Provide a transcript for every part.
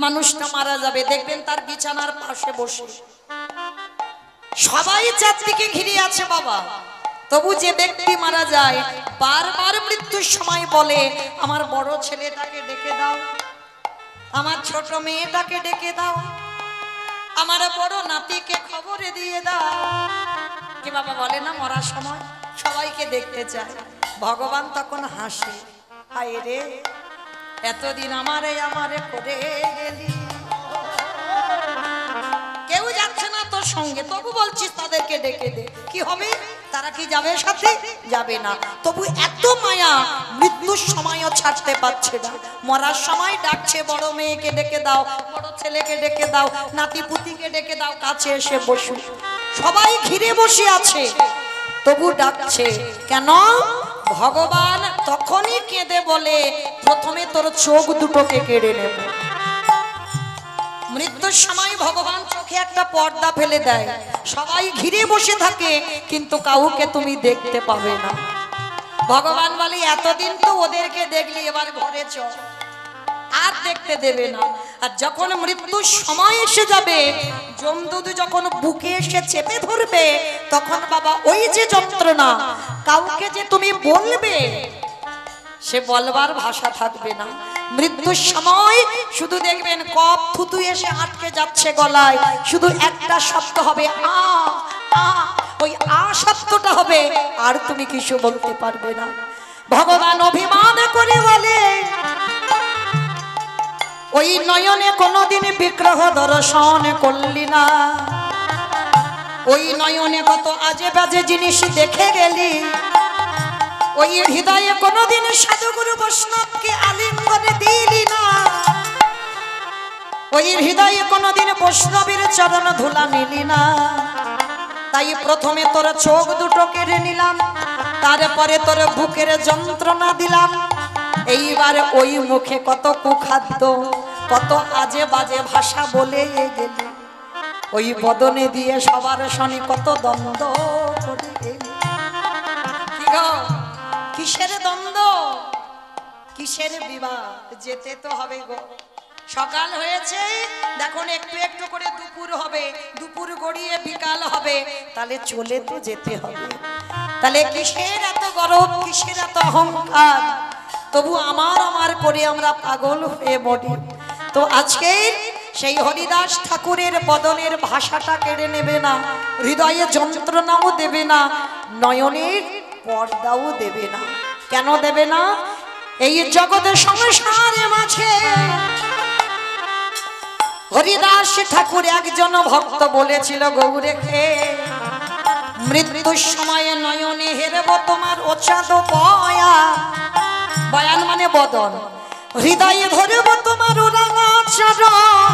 মানুষটা মারা যাবে, দেখবেন তার বিছানার পাশে বসে সবাই চারদিকে ঘিরে আছে বাবা, তবু যে ব্যক্তি মারা যায় বারবার মৃত্যুর সময় বলে আমার বড় ছেলেটাকে ডেকে দাও, আমার ছোট মেয়েটাকে ডেকে দাও, আমার বড় নাতিকে খবরে দিয়ে দাও। কি বাবা বলে না মরার সময় সবাইকে দেখতে চায়। ভগবান তখন হাসে, হায় রে এতদিন আমারে করে গেলি, কেউ যাচ্ছে না তোর সঙ্গে, তবু বলছিস তাদেরকে ডেকে দে, কি হবে? তারা কি যাবে সাথে? যাবে না। তবু এত মায়া, মৃত্যুর সময়ও ছাড়তে পারছে না। মরার সময় ডাকছে বড় মেয়েকে ডেকে দাও, বড় ছেলেকে ডেকে দাও, নাতি পুতিকে ডেকে দাও, কাছে এসে বসু। সবাই ঘিরে বসে আছে, তবু ডাকছে কেন? ভগবান তখনই কেঁদে বলে প্রথমে তোর চোখ দুটোকে কেড়ে নেব। মৃত্যুর সময় ভগবান চোখে একটা পর্দা ফেলে দেয়, সবাই ঘিরে বসে থাকে কিন্তু কাউকে তুমি দেখতে পাবে না। ভগবান বলে এতদিন তো ওদেরকে দেখলি, এবার ঘরে চল, আর দেখতে দেবে না। আর যখন মৃত্যুর সময় এসে যাবে, যমদূত যখন বুকে এসে চেপে ধরবে, তখন বাবা ওই যে যন্ত্রণা, কাউকে যে তুমি বলবে সে বলবার ভাষা থাকবে না। মৃত্যুর সময় শুধু দেখবেন কফ থুতু এসে আটকে যাচ্ছে গলায়, শুধু একটা শব্দ হবে আ আ, ওই আ শব্দটা হবে, আর তুমি কিছু বলতে পারবে না। ভগবান অভিমান করে বলে ওই নয়নে কোনোদিন বিগ্রহ দর্শন করলি না, ওই নয়নে কত আজে বাজে জিনিস দেখে গেলি, ওই হৃদয়ে কোনোদিন সাধুগুরু বৈষ্ণবকে আলিঙ্গনে দিলি না, ওই হৃদয়ে কোনোদিন বৈষ্ণবের চরণ ধুলা নিলি না। তাই প্রথমে তোর চোখ দুটো কেড়ে নিলাম, তারপরে তোর বুকের যন্ত্রণা দিলাম, এইবার ওই মুখে কত কুখাদ্য, কত আজে বাজে ভাষা বলে গেলি, ওই বদনে দিয়ে সবার শনি কত দ্বন্দ্ব করে গেলি। কি গো, কিসের দ্বন্দ্ব, কিসের বিবাহ? যেতে তো হবে গো। সকাল হয়েছে, দেখুন একটু একটু করে দুপুর হবে, দুপুর গড়িয়ে বিকাল হবে, তাহলে চলে তো যেতে হবে। তাহলে কিসের এত গরব, কিসের এত অহংকার? তবু আমার করে আমরা পাগল হয়ে মরি। তো আজকে সেই হরিদাস ঠাকুরের বদনের ভাষাটা কেড়ে নেবে না, হৃদয়ে যন্ত্রণাও দেবে না, নয়নের পর্দাও দেবে না। কেন দেবে না? এই জগতের সংসারের মাঝে হরিদাস ঠাকুর একজন ভক্ত বলেছিল গৌরেকে, মৃত্যুর সময়ে নয়নে হেরব তোমার ওচাদ বয়া, বয়ান মানে বদন, হৃদয়ে ধরব তোমার রাঙা চরণ,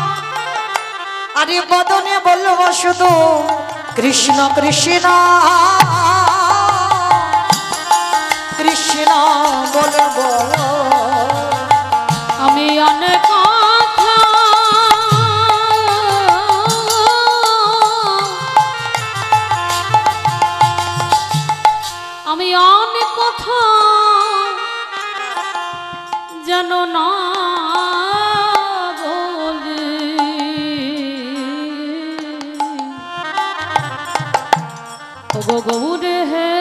আরে বদনে বলব শুধু কৃষ্ণ কৃষ্ণ কৃষ্ণ বলব। আমি অনেক কথা যেন না বলি, ওগো গৌরে হে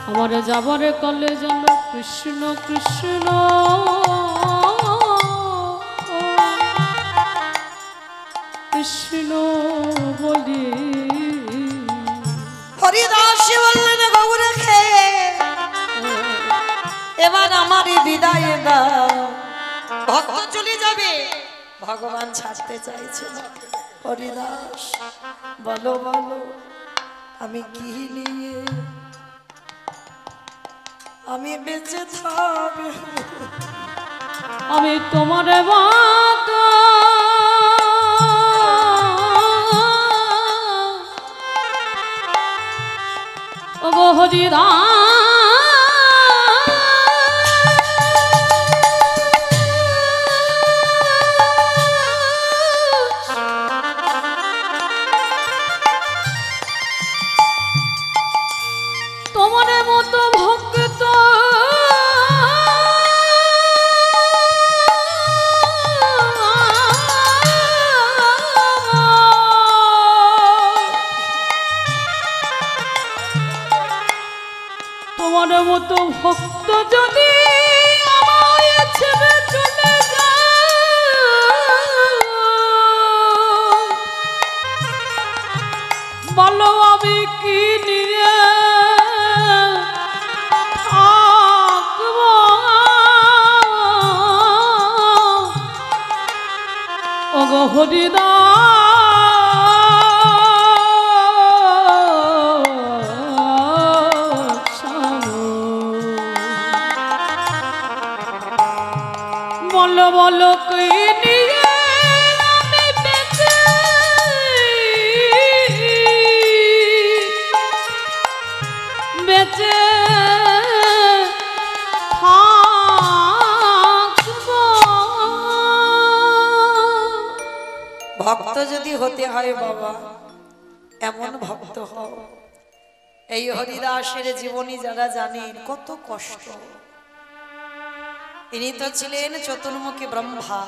আমার যাবার কলে যেন কৃষ্ণ কৃষ্ণ কৃষ্ণ বলি। হরিদাস বললেন গৌরকে এবার আমারই বিদায় দাও। ভক্ত চলে যাবে, ভগবান ছাড়তে চাইছে না। হরিদাস বলো বলো আমি কি নিয়ে আমি বেঁচে থাকব? আমি তোমার বাত ওগো হরিদাস তোমার মতো ভক্ত যদি আমায় ছেড়ে চলে যায়, বলো আমি কি নিয়ে থাকবো? ওগো হরিদাস, বলো বলো কি নিয়ে আমি বেঁচে বেঁচে থাকবো? ভক্ত যদি হতে হয় বাবা, এমন ভক্ত হও। এই হরিদাসের জীবনী যারা জানেন কত কষ্ট। ইনি তো ছিলেন চতুর্মুখী ব্রহ্মা,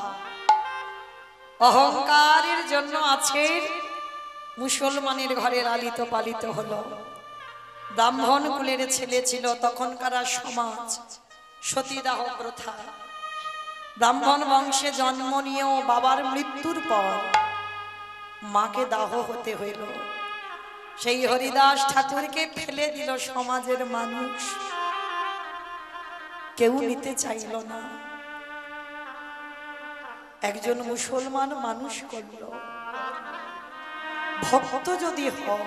অহংকারের জন্য আছেন মুসলমানের ঘরে লালিত পালিত হলো। ব্রাহ্মণ কুলের ছেলে ছিল, তখনকার সমাজ সতীদাহ প্রথা। ব্রাহ্মণ বংশে জন্ম নিয়েও বাবার মৃত্যুর পর মাকে দাহ হতে হইল। সেই হরিদাস ঠাকুরকে ফেলে দিল সমাজের মানুষ, কেউ নিতে চাইল না। একজন মুসলমান মানুষ করল। ভক্ত যদি হও,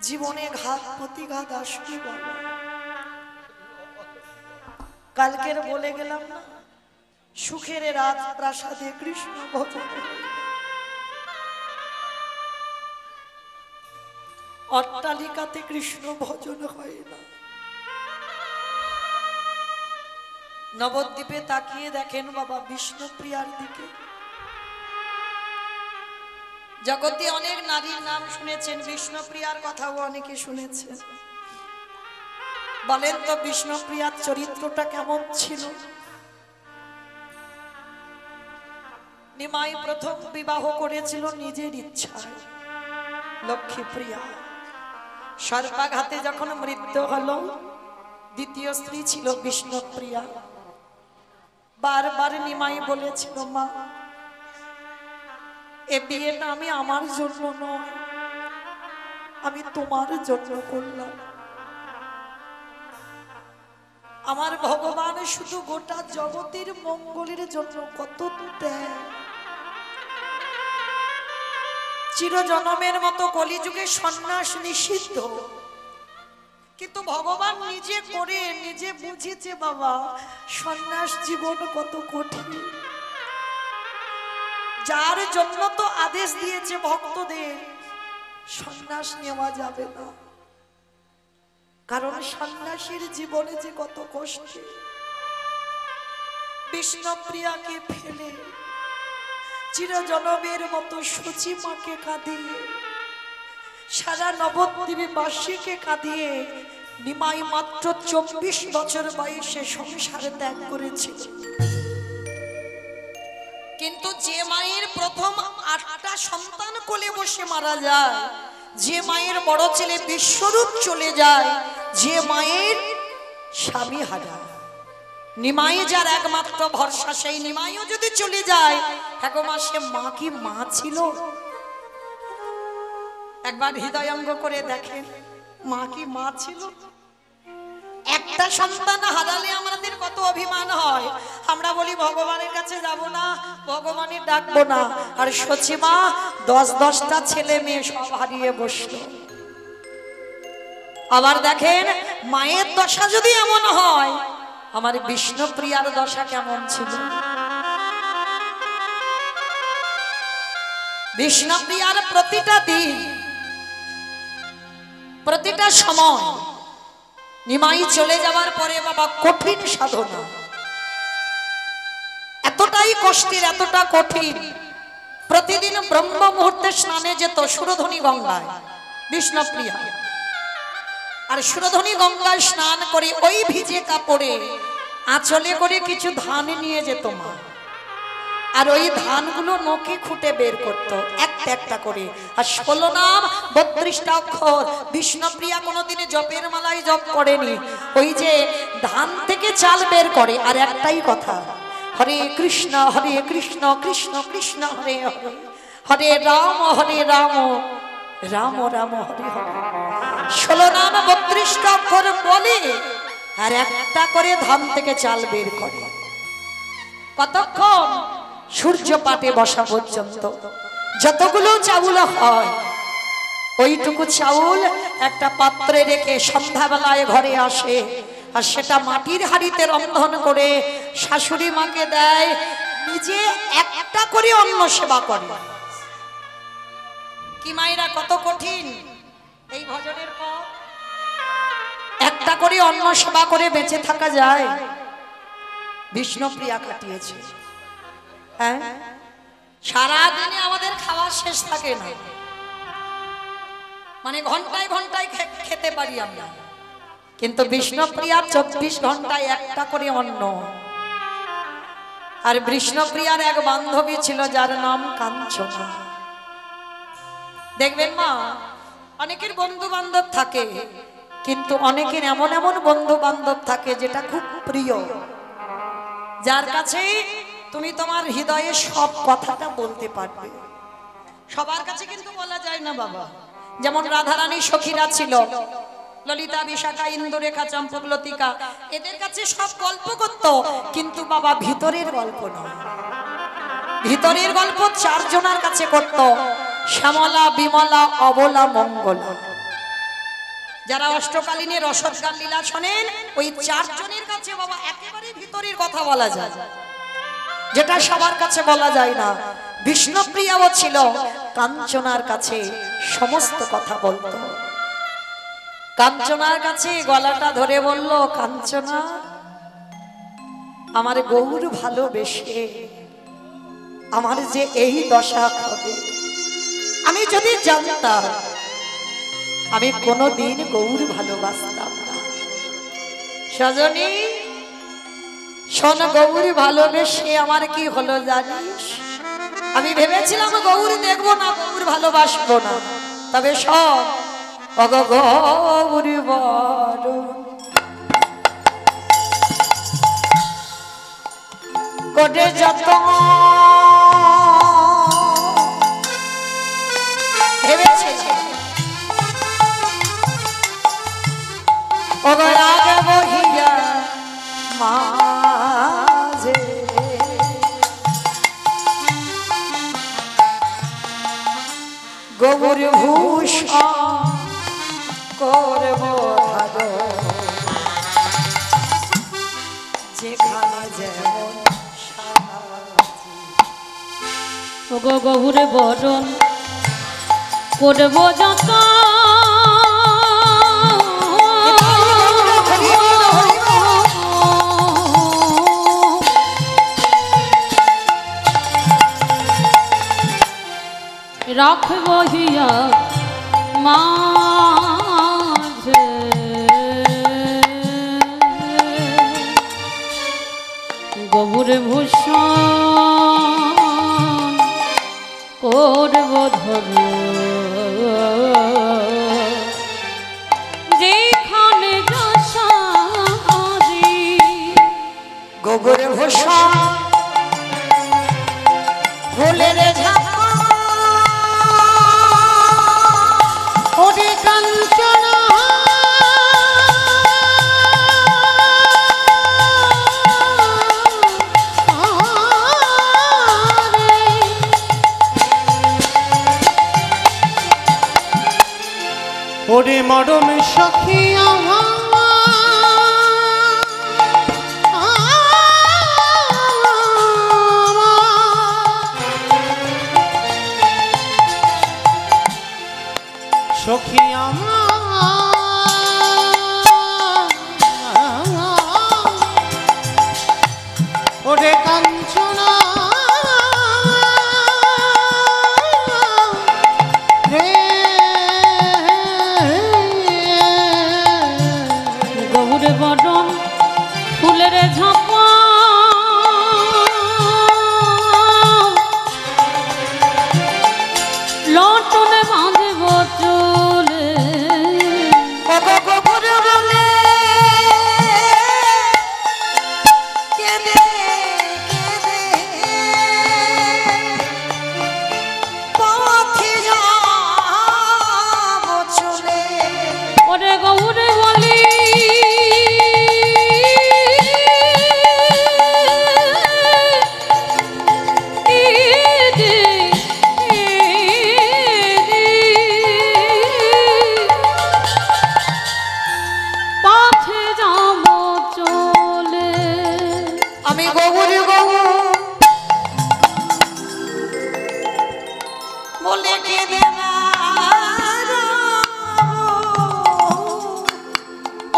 জীবনে ঘাত প্রতিঘাত আসবে বাবা। কালকের বলে গেলাম না, সুখের রাত প্রাসাদে কৃষ্ণ ভজন, অট্টালিকাতে কৃষ্ণ ভজন হয় না। নবদ্বীপে তাকিয়ে দেখেন বাবা বিষ্ণুপ্রিয়ার দিকে। জগতে অনেক নারীর নাম শুনেছেন, বিষ্ণুপ্রিয়ার কথাও অনেকে শুনেছেন। বলেন তো বিষ্ণুপ্রিয়ার চরিত্রটা কেমন ছিল? নিমাই প্রথম বিবাহ করেছিল নিজের ইচ্ছায়, লক্ষ্মীপ্রিয়া। সর্পাঘাতে যখন মৃত্যু হলো, দ্বিতীয় স্ত্রী ছিল বিষ্ণুপ্রিয়া। বারবার নিমাই বলেছিল, মা এ বিয়েটা আমি আমার জন্য নয়, আমি তোমার জন্য করলাম। আমার ভগবান শুধু গোটা জগতের মঙ্গলের জন্য কত ত্যাগ। চিরজনমের মতো কলিযুগে সন্ন্যাস নিষিদ্ধ, কিন্তু ভগবান নিজে করে নিজে বুঝেছে বাবা সন্ন্যাস জীবন কত কঠিন। যার জন্য তো আদেশ দিয়েছে ভক্তদের সন্ন্যাস নেওয়া যাবে না, কারণ সন্ন্যাসীর জীবনে যে কত কষ্ট। বিষ্ণুপ্রিয়াকে ফেলে চিরজনমের মতো সচি মাকে কাঁদিয়ে, সারা নবদ্বীপে বাসীকে কাঁদিয়ে নিমাই মাত্র 24 বছর বয়সে সংসারে ত্যাগ করেছিল। কিন্তু যে মায়ের প্রথম 8টা সন্তান কোলে বসে মারা যায়, যে মায়ের বড় ছেলে বিশ্বরূপ চলে যায়, যে মায়ের স্বামী হারায়, নিমাই যার একমাত্র ভরসা, সেই নিমাইও যদি চলে যায়, এখন সে মা কি মা ছিল? একবার হৃদয়ঙ্গ করে দেখেন, মা কি মা ছিল? একটা সন্তান হারালে আমাদের কত অভিমান হয়। আমরা বলি ভগবানের কাছে যাব না, ভগবানের ডাকবো না, আর সচিমা 10-10টা ছেলে মেয়ে সব হারিয়ে বসলো। আবার দেখেন মায়ের দশা যদি এমন হয়, আমার বিষ্ণুপ্রিয়ার দশা কেমন ছিল? বিষ্ণুপ্রিয়ার প্রতিটা দিন, প্রতিটা সময় নিমাই চলে যাওয়ার পরে বাবা কঠিন সাধনা, এতটাই কষ্টের, এতটা কঠিন। প্রতিদিন ব্রহ্ম মুহূর্তে স্নানে যেত সুরধনী গঙ্গায় বিষ্ণুপ্রিয়া, আর সুরধনী গঙ্গায় স্নান করে ওই ভিজে কাপড়ে আঁচলে করে কিছু ধান নিয়ে যেত মা। আর ওই ধানগুলো নখে খুঁটে বের করতো একটা একটা করে। আর 16 নাম 32টা অক্ষর। বিষ্ণুপ্রিয়া কোনোদিনে জপের মালায় জপ করেনি, ওই যে ধান থেকে চাল বের করে। আর একটাই কথা, হরে কৃষ্ণ কৃষ্ণ কৃষ্ণ হরে হরে, হরে রাম রাম রাম হরে হরে। 16 নাম 32টা অক্ষর বলে আর একটা করে ধান থেকে চাল বের করে। কতক্ষণ? সূর্য পাটে বসা পর্যন্ত। যতগুলো চাউল হয় ওইটুকু চাউল একটা পাত্রে রেখে সন্ধ্যাবেলায় ঘরে আসে, আর সেটা মাটির হাঁড়িতে রন্ধন করে শাশুড়ি মাকে দেয়, নিজে একটা করে অন্ন সেবা করে। কি মায়েরা কত কঠিন এই ভজনের পথ! একটা করে অন্ন সেবা করে বেঁচে থাকা যায়? বিষ্ণুপ্রিয়া কাটিয়েছে। হ্যাঁ, সারাদিনে আমাদের খাওয়া শেষ থাকে না, মানে ঘন্টায় ঘন্টায় খেতে পারি আমরা, কিন্তু বিষ্ণুপ্রিয়ার 24 ঘন্টায় একটা করে অন্ন। আর বিষ্ণুপ্রিয়ার এক বান্ধবী ছিল যার নাম কাঞ্চনা। দেখবেন মা, অনেকের বন্ধু বান্ধব থাকে, কিন্তু অনেকের এমন এমন বন্ধু বান্ধব থাকে যেটা খুব প্রিয়, যার কাছে তুমি তোমার হৃদয়ে সব কথাটা বলতে পারবে। সবার কাছে কিন্তু বলা যায় না বাবা। যেমন রাধারানী সখীরা ছিল, ললিতা, বিশাখা, ইন্দুরেখা, চম্পক, লতিকা, এদের কাছে সব গল্প করত, কিন্তু বাবা ভিতরের গল্প নয়। ভিতরের গল্প 4 জনের কাছে করত, শ্যামলা, বিমলা, অবলা, মঙ্গলা। যারা অষ্টকালীনে রসদগান লীলা শোনেন, ওই 4 জনের কাছে বাবা একেবারে ভিতরের কথা বলা যায়, যেটা সবার কাছে বলা যায় না। বিষ্ণুপ্রিয়াও ছিল, কাঞ্চনার কাছে সমস্ত কথা বলতো। কাঞ্চনার কাছে গলাটা ধরে বলল, কাঞ্চনা, আমার গৌর ভালোবেসে আমার যে এই দশা হবে, আমি যদি জানতাম আমি কোনোদিন গৌর ভালোবাসতাম না। সজনী শোন, গৌর ভালোবেসে আমার কি হলো জানিস? আমি ভেবেছিলাম গৌর দেখবো না, গৌর ভালোবাসবো না, তবে শোন, গৌর বড় কোটে যত ভেবেছে রাগ বহিয়া মাঝে গৌর ভূষণ করব ভালো, যেখানে যেমন ওগো গৌরে বরণ করব যত, রাখব হিয়া মাঝে গৌরে ভূষণ করব ধরো, যেখানে যশারি গৌর ভূষণ ফুলের ঝাঁপা, ওরে কাঞ্চনা ওরে মরম সখী আমার, সখী আমার, ওরে কাঞ্চনা রে, গৌরে বরণ ফুলের ঝাঁপা লটনে বাঁধিব চুলে ওগো গোবর বলে কেঁদে কেঁদে পথে যাব চলে। ওরে গৌরে বলি আমি গৌর গৌর বলে কেঁদে না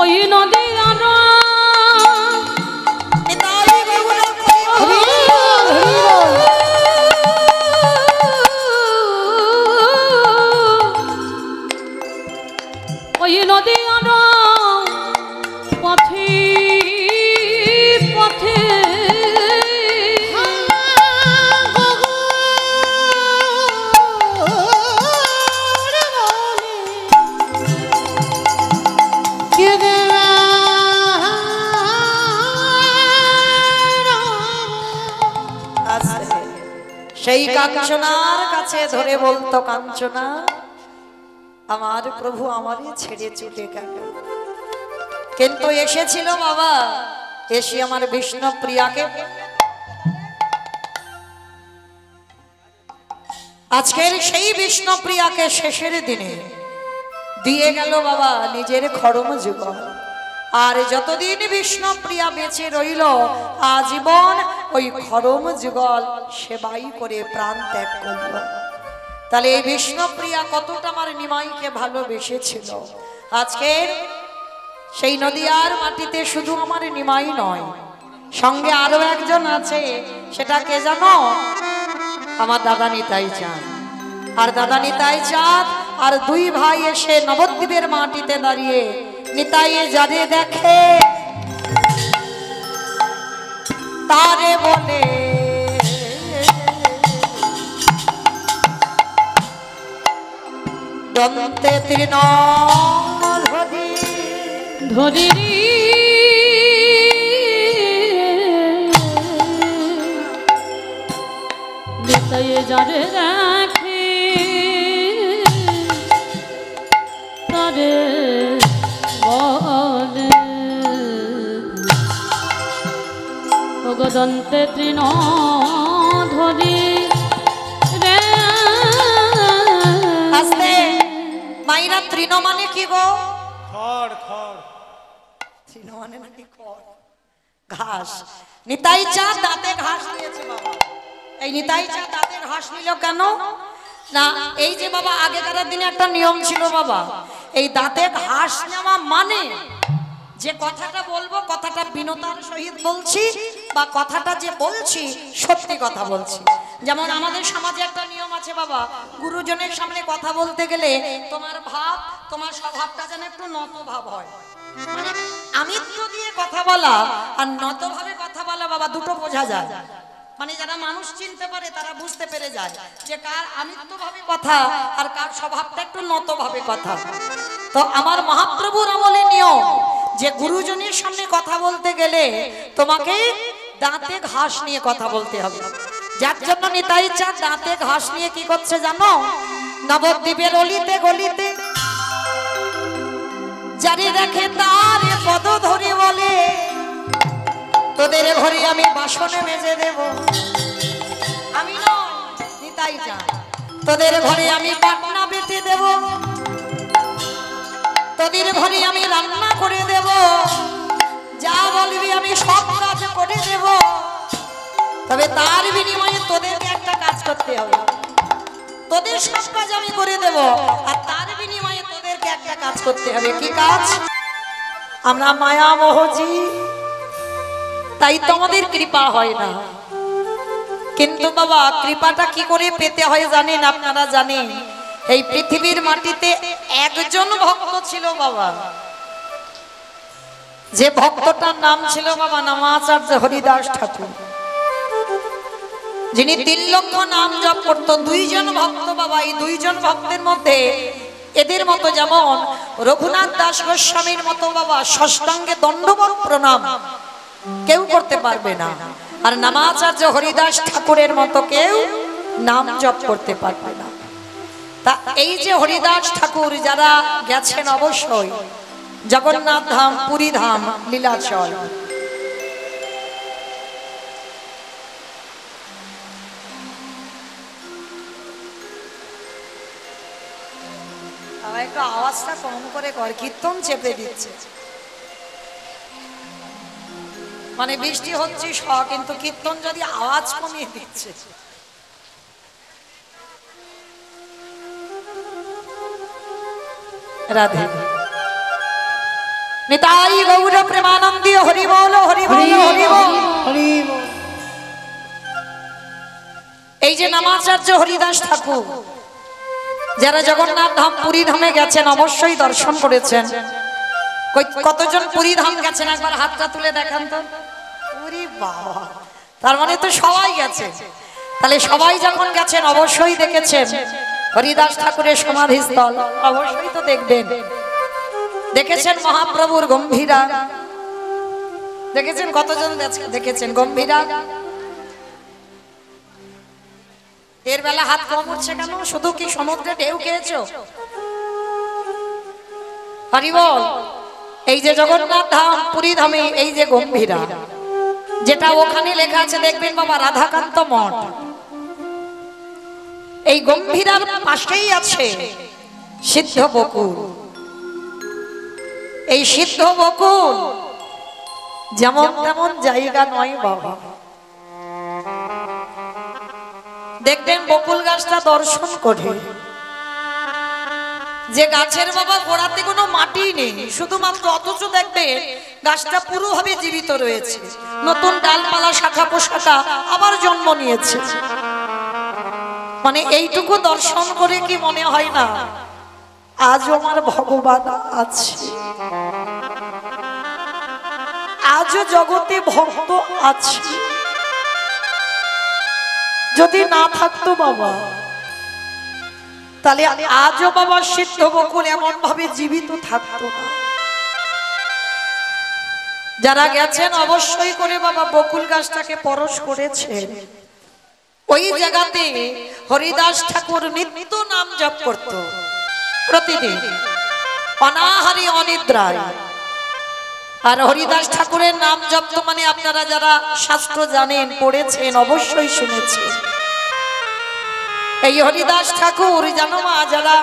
ওই নদী আনা নিতাই গৌর ওই নদী আনা পথে পথে সেই কাঞ্চনার কাছে ধরে বলতো, কাঞ্চনা আমার প্রভু আমারই ছেড়ে চলে গেল, কিন্তু এসেছিল বাবা, এসে আমার বিষ্ণু প্রিয়াকে আজকের সেই বিষ্ণু প্রিয়াকে শেষের দিনে দিয়ে গেল বাবা নিজের খড়ম যুগল। আর যতদিন বিষ্ণু প্রিয়া বেঁচে রইল আজীবন ওই খড়ম যুগল সেবাই করে প্রাণ ত্যাগ করল। তাহলে এই বিষ্ণু প্রিয়া কতটা আমার নিমাইকে ভালোবেসেছিল। আজকের সেই নদিয়ার মাটিতে শুধু আমার নিমাই নয়, সঙ্গে আরো একজন আছে, সেটা কে জানো? আমার দাদা নিতাই চাঁদ। আর দাদা নিতাই চাঁদ আর দুই ভাই এসে নবদ্বীপের মাটিতে দাঁড়িয়ে নিতাই যারে দেখে তারে বলে দন্তে তৃণ ধরি নিতাই যারে দেখে তারে বলে ভগদন্তে তৃণ ধরি রে। আস্তে মাইরা, তৃণ মানে কি গো? খড় খড়। তৃণ মানে নাকি খড়, ঘাস। নিতাই চাঁদ দাঁতে ঘাস দিয়েছে বাবা। এই নিতাই চাঁদ দাঁতে ঘাস নিল কেন না, এই যে বাবা আগেকার দিনে একটা নিয়ম ছিল বাবা, এই দাঁতে ঘাস নেওয়া মানে যে কথাটা বলবো কথাটা বিনতার সহিত বলছি, বা কথাটা যে বলছি সত্যি কথা বলছি। যেমন আমাদের সমাজে একটা নিয়ম আছে বাবা, গুরুজনের সামনে কথা বলতে গেলে তোমার ভাব, তোমার স্বভাবটা যেন একটু নত ভাব হয়। মানে আমিত্ব দিয়ে কথা বলা আর নত ভাবে কথা বলা বাবা দুটো বোঝা যায়। মানে যারা মানুষ চিনতে পারে তারা বুঝতে পেরে যায় যে কার আমিত্ব ভাবে কথা আর কার স্বভাবটা একটু নত ভাবে কথা। তো আমার মহাপ্রভুর আমলে নিয়ম যে গুরুজনের সামনে কথা বলতে গেলে তোমাকে দাঁতে ঘাস নিয়ে কথা বলতে হবে। যার জন্য নিতাই চাঁদ দাঁতে ঘাস নিয়ে কি করছে জানো? নবদ্বীপের অলিতে গলিতে যারে দেখে তার পদ ধরে বলে তোদের ঘরে আমি বাসনে মেজে দেব। আমি নয়, নিতাই চাঁদ। তোদের ঘরে আমি পাটনা বেটে দেব, তোদের ঘরে আমি রান্না করে দেব, যা বলবি আমি সব কাজ করে দেব। তবে তার বিনিময়ে তোদেরকে একটা কাজ করতে হবে, তোদের সব কাজ আমি করে দেব, আর তার বিনিময়ে তোদেরকে একটা কাজ করতে হবে। কি কাজ? আমরা মায়া মোহজি, তাই তোমাদের কৃপা হয় না। কিন্তু বাবা কৃপাটা কি করে পেতে হয় জানেন? আপনারা জানেন এই পৃথিবীর মাটিতে একজন ভক্ত ছিল বাবা, যে ভক্তটার নাম ছিল বাবা নামাচার্য হরিদাস ঠাকুর। যিনি 3 লক্ষ নাম জপ করত, 2 জন ভক্ত বাবা। এই 2 জন ভক্তের মধ্যে এদের মতো যেমন রঘুনাথ দাস গোস্বামীর মতো বাবা ষষ্ঠাঙ্গে দণ্ডবত প্রণাম কেউ করতে পারবে না, আর নামাচার্য হরিদাস ঠাকুরের মতো কেউ নাম জপ করতে পারবে না। তা এই যে হরিদাস ঠাকুর যারা গেছেন অবশ্যই জগন্নাথ ধাম, পুরী ধাম, লীলাচল, একটু আওয়াজটা কম করে কর, কীর্তন চেপে দিচ্ছে। মানে বৃষ্টি হচ্ছে কিন্তু কীর্তন যদি আওয়াজ কমিয়ে দিচ্ছে। রাধে নিতাই গৌর প্রেমানন্দী হরি বল, হরি বল, হরি বল, হরি বল। এই যে নামাচার্য হরিদাস ঠাকুর যারা জগন্নাথ ধাম, পুরী ধামে গেছেন অবশ্যই দর্শন করেছেন। কতজন পুরী ধাম গেছেন একবার হাতটা তুলে দেখান তো। ওরে বাবা, তার মানে তো সবাই গেছে। তাহলে সবাই যখন গেছেন অবশ্যই দেখেছেন হরিদাস ঠাকুরের সমাধিস্থল, অবশ্যই তো দেখবেন। দেখেছেন মহাপ্রভুর গম্ভীরা, দেখেছেন কতজন দেখেছেন গম্ভীরা। এর বেলা হাত কম উঠছে কেন? শুধু কি সমুদ্রে ঢেউ খেয়েছো? হরি বল। এই যে জগন্নাথ ধাম, পুরী ধামে এই যে গম্ভীরা, যেটা ওখানে লেখা আছে দেখবেন বাবা, রাধাকান্ত মঠ। এই গম্ভীরার পাশেই আছে সিদ্ধ বকুল। এই সিদ্ধ বকুল যেমন তেমন জায়গা নয় বাবা। দেখবেন বকুল গাছটা দর্শন করে, যে গাছের বাবা গোড়াতে কোনো মাটি নেই শুধুমাত্র, অথচ দেখবে গাছটা পুরোভাবে জীবিত রয়েছে, নতুন ডালপালা, শাখা পোশাকা আবার জন্ম নিয়েছে। মানে এইটুকু দর্শন করে কি মনে হয় না আজ আমার ভগবান আছে, আজও জগতে ভক্ত আছে? যদি না থাকতো বাবা, তাহলে আজও বাবা সিদ্ধ বকুল এমন ভাবে জীবিত থাকতো না। যারা গেছেন অবশ্যই করে বাবা বকুল গাছটাকে পরশ করেছেন। ওই জায়গাতে হরিদাস ঠাকুর নিত্য নাম জপ করত, প্রতিদিন অনাহারি অনিদ্রায়। আর হরিদাস ঠাকুরের নাম জপ তো মানে আপনারা যারা শাস্ত্র জানেন, পড়েছেন, অবশ্যই শুনেছেন। এই হরিদাস ঠাকুর জানো মা, যারা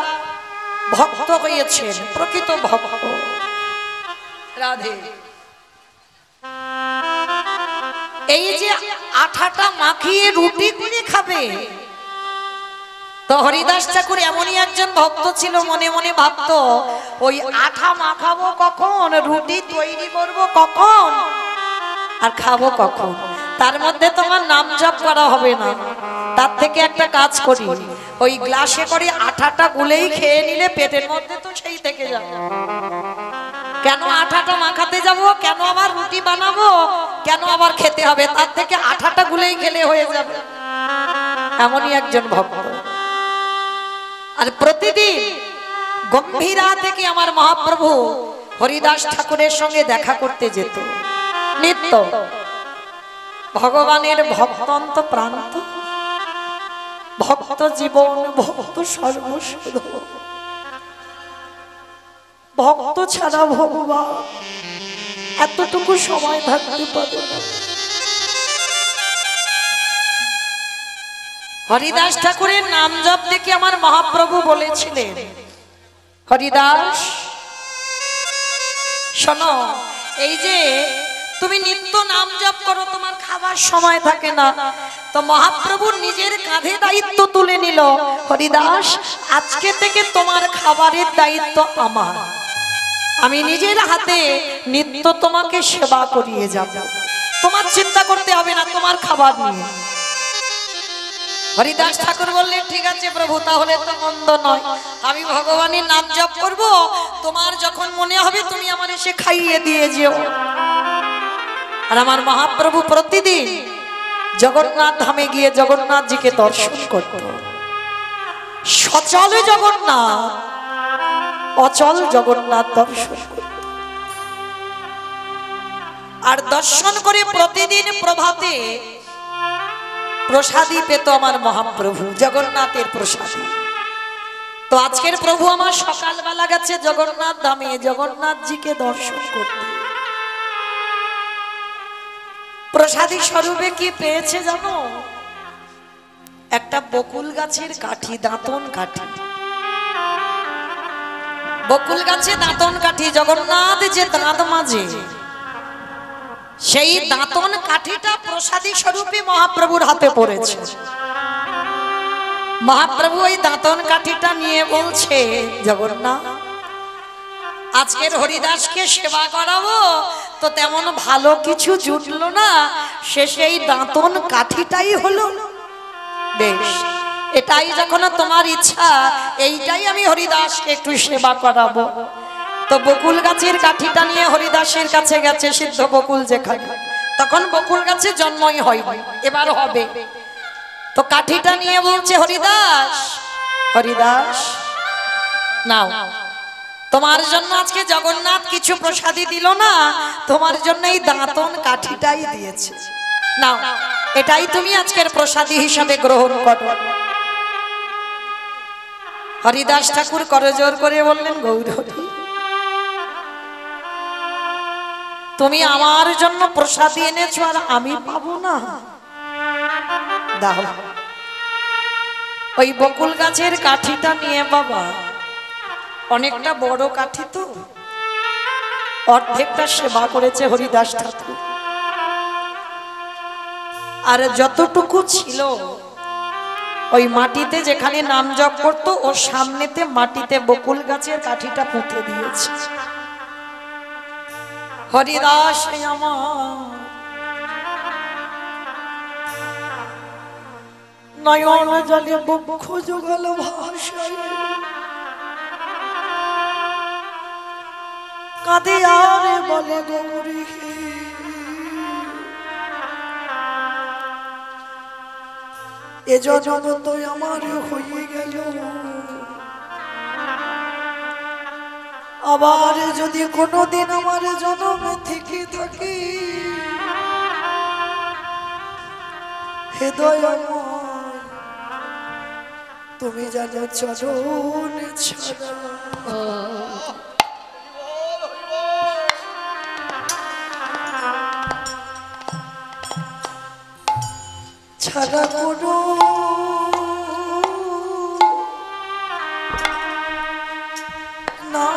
ভক্ত হয়েছেন, প্রকৃত ভক্ত, রাধে, এই যে আঠাটা মাখিয়ে রুটি করে খাবে, তো হরিদাস ঠাকুর এমনই একজন ভক্ত ছিল, মনে মনে ভাবতো ওই আঠা মাখাবো কখন, রুটি তৈরি করব কখন, আর খাবো কখন। তার মধ্যে তোমার নাম জপ করা হবে না, তার থেকে একটা কাজ করি, ওই গ্লাসে করে আঠাটা গুলেই খেয়ে নিলে পেটের মধ্যে তো সেই থেকে যাবে। কেন আঠাটা মাখাতে যাব, কেন আবার রুটি বানাবো, কেন আবার খেতে হবে, তার থেকে আঠাটা গুলেই খেলে হয়ে যাবে। এমনই একজন ভক্ত। আর প্রতিদিন গম্ভীরা থেকে আমার মহাপ্রভু হরিদাস ঠাকুরের সঙ্গে দেখা করতে যেত নিত্য। ভগবানের ভক্তন্ত প্রান্ত, ভক্ত জীবন, ভক্ত সর্বস্ব, ভক্ত ছাড়া ভগবান এতটুকু সময় থাকতে পারে না। হরিদাস ঠাকুরের নাম জপ দেখে আমার মহাপ্রভু বলেছিলেন, হরিদাস শোনো, এই যে তুমি নিত্য নাম জপ করো, তোমার খাবার সময় থাকে না। তো মহাপ্রভু নিজের কাঁধে দায়িত্ব তুলে নিল, হরিদাস আজকে থেকে তোমার খাবারের দায়িত্ব আমার, আমি নিজের হাতে নিত্য তোমাকে সেবা করিয়ে যাব, তোমার চিন্তা করতে হবে না তোমার খাবার নিয়ে। হরিদাস ঠাকুর বললেন, ঠিক আছে প্রভু, তাহলে তো মন্দ নয়, আমি ভগবানের নাম জপ করব, তোমার যখন মনে হবে তুমি আমার এসে খাইয়ে দিয়ে যেও। আর আমার মহাপ্রভু প্রতিদিন জগন্নাথ ধামে গিয়ে জগন্নাথজিকে দর্শন করত। সচল জগন্নাথ, অচল জগন্নাথ দর্শন করত। আর দর্শন করে প্রতিদিন প্রভাতে প্রসাদী পেত আমার মহাপ্রভু, জগন্নাথের প্রসাদী। তো আজকের প্রভু আমার সকালবেলা গেছে জগন্নাথ ধামে জগন্নাথজিকে দর্শন করতে। প্রসাদী স্বরূপে কি পেয়েছে জানো? একটা বকুল গাছের কাঠি, দাঁতন কাঠি। বকুল গাছে দাঁতন কাঠি, জগন্নাথ যে দাঁত মাজে সেই দাঁতন কাঠিটা প্রসাদী স্বরূপে মহাপ্রভুর হাতে পড়েছে। মহাপ্রভু ওই দাঁতন কাঠিটা নিয়ে বলছে, জগন্নাথ আজকের হরিদাসকে সেবা করাবো তো তেমন ভালো কিছু জুটলো না, শেষে এই দাঁতন কাঠিটাই হলো। বেশ, এটাই যখন তোমার ইচ্ছা, এইটাই আমি হরিদাসকে একটু সেবা করাবো। তো বকুল গাছের কাঠিটা নিয়ে হরিদাসের কাছে গেছে, সিদ্ধ বকুল যেখানে, তখন বকুল গাছে জন্মই হয়, এবার হবে। তো কাঠিটা নিয়ে বলছে, হরিদাস হরিদাস নাও, তোমার জন্য আজকে জগন্নাথ কিছু প্রসাদী দিল না, তোমার জন্য এই দাঁতন কাঠিটাই দিয়েছে, নাও এটাই তুমি আজকের প্রসাদী হিসাবে গ্রহণ করো। হরিদাস ঠাকুর করজোর করে বললেন, গৌরহরি তুমি আমার জন্য প্রসাদী এনেছো আর আমি পাবো না? দাও। ওই বকুল গাছের কাঠিটা নিয়ে, বাবা অনেকটা বড় কাঠি তো, অর্ধেকটা সেবা করেছে হরিদাস ঠাকুর, আর যতটুকু ছিল ওই মাটিতে যেখানে নাম জপ করতো ওর সামনেতে মাটিতে বকুল গাছের কাঠিটা পুঁতে দিয়েছে। হরিদাস আমার নয়ন জলে বক্ষ যুগল ভাষায় কাঁদে আর বলে, গৌরী এ জন্ম তো আমার হয়ে গেল, আবার যদি কোনোদিন আমার জন্ম থেকে থাকে, হৃদয় তুমি জানো চরণ ছাড়া, ছাড়া কোনো না।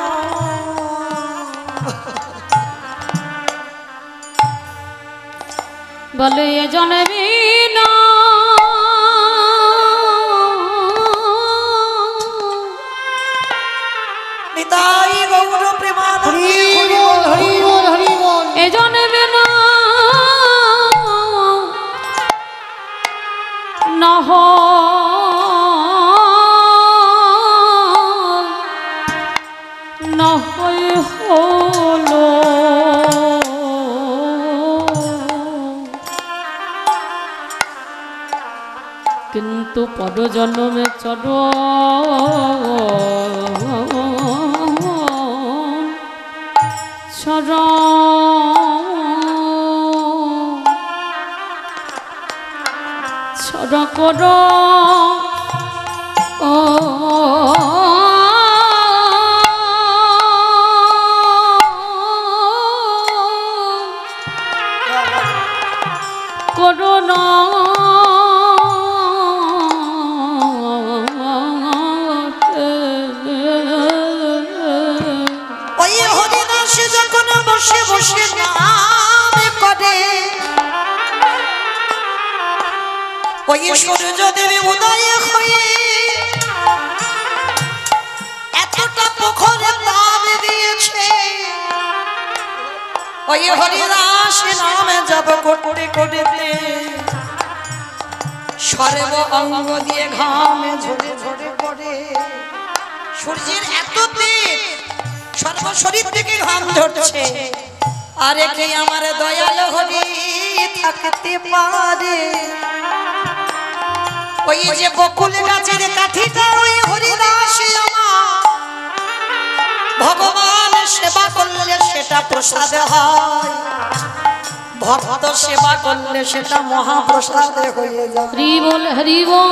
বলে এ জনমে না নিতাই গৌর প্রেমানন্দে, এ জনমে না নহ নহই হলো, কিন্তু পরজন্মে ছড় করো করোনা ওই হরিদাস যখন বসে বসে নাম করে, ওই সূর্য দেবী উদয় হয়ে এতটা পোখরে তাপ দিয়েছে, ওই হরিদাস নামে জপ করতে করতে সর্ব অঙ্গ দিয়ে ঘামে ঝরে ঝরে পড়ে। সূর্যের এত তেজ, সর্ব শরীর থেকে ঘাম ঝরছে, আরে কে আমার দয়াল হরি থাকতে পারে ওই যে বকুল গাছের কাঠিটা ওই হরিদাস ভগবান সেবা করলে সেটা প্রসাদ হয়, ভক্ত সেবা করলে সেটা মহাপ্রসাদ হয়ে যায়। হরি বল হরি বল।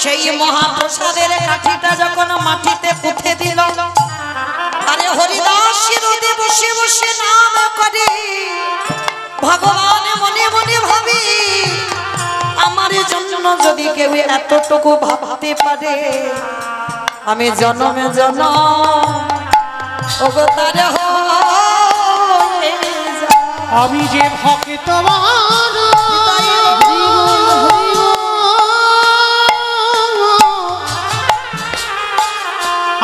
সেই মহাপ্রসাদের কাঠিটা যখন মাটিতে পুঁতে দিল, আরে হরিদাস রোদে বসে বসে নাম করে ভগবান মনে মনে ভাবি আমার জন্য যদি কেউ এতটুকু ভাবতে পারে আমি জনমে জনম ওগো তার হয়ে যায়। আমি যে ভক্তবান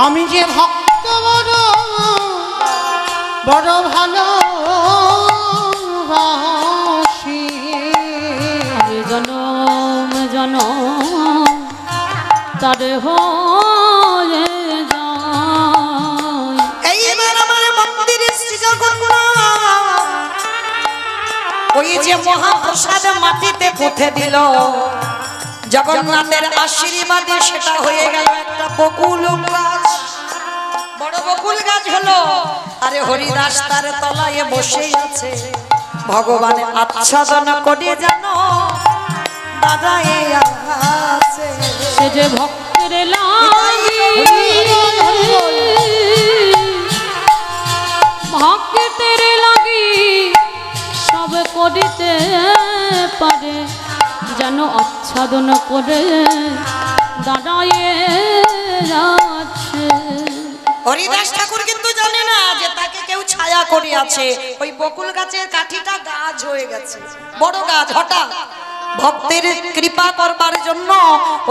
আমি যে ভক্ত বড় বড় ভালো জনম জনম তার হয়ে যায়। এইবার আমার মন্দিরে শ্রী জগন্নাথ ওই যে মহাপ্রসাদ মাটিতে পুঁতে দিল, জগন্নাথের আশীর্বাদে সেটা হয়ে গেল একটা বকুল গাছ, বড় বকুল গাছ হলো। আরে হরিদাস তার তলায় বসে আছে, ভগবান আচ্ছাদন করে জানো দাদা এ আছে সে যে ভক্তের লাগি ভক্তের লাগি সব করিতে পারে, যেন আচ্ছাদন করে দাঁড়ায়ে যাচ্ছে। হরিদাস ঠাকুর কিন্তু জানে না যে তাকে কেউ ছায়া করে আছে। ওই বকুল গাছের কাঠিটা গাছ হয়ে গেছে, বড় গাছ। হঠাৎ ভক্তের কৃপা করবার জন্য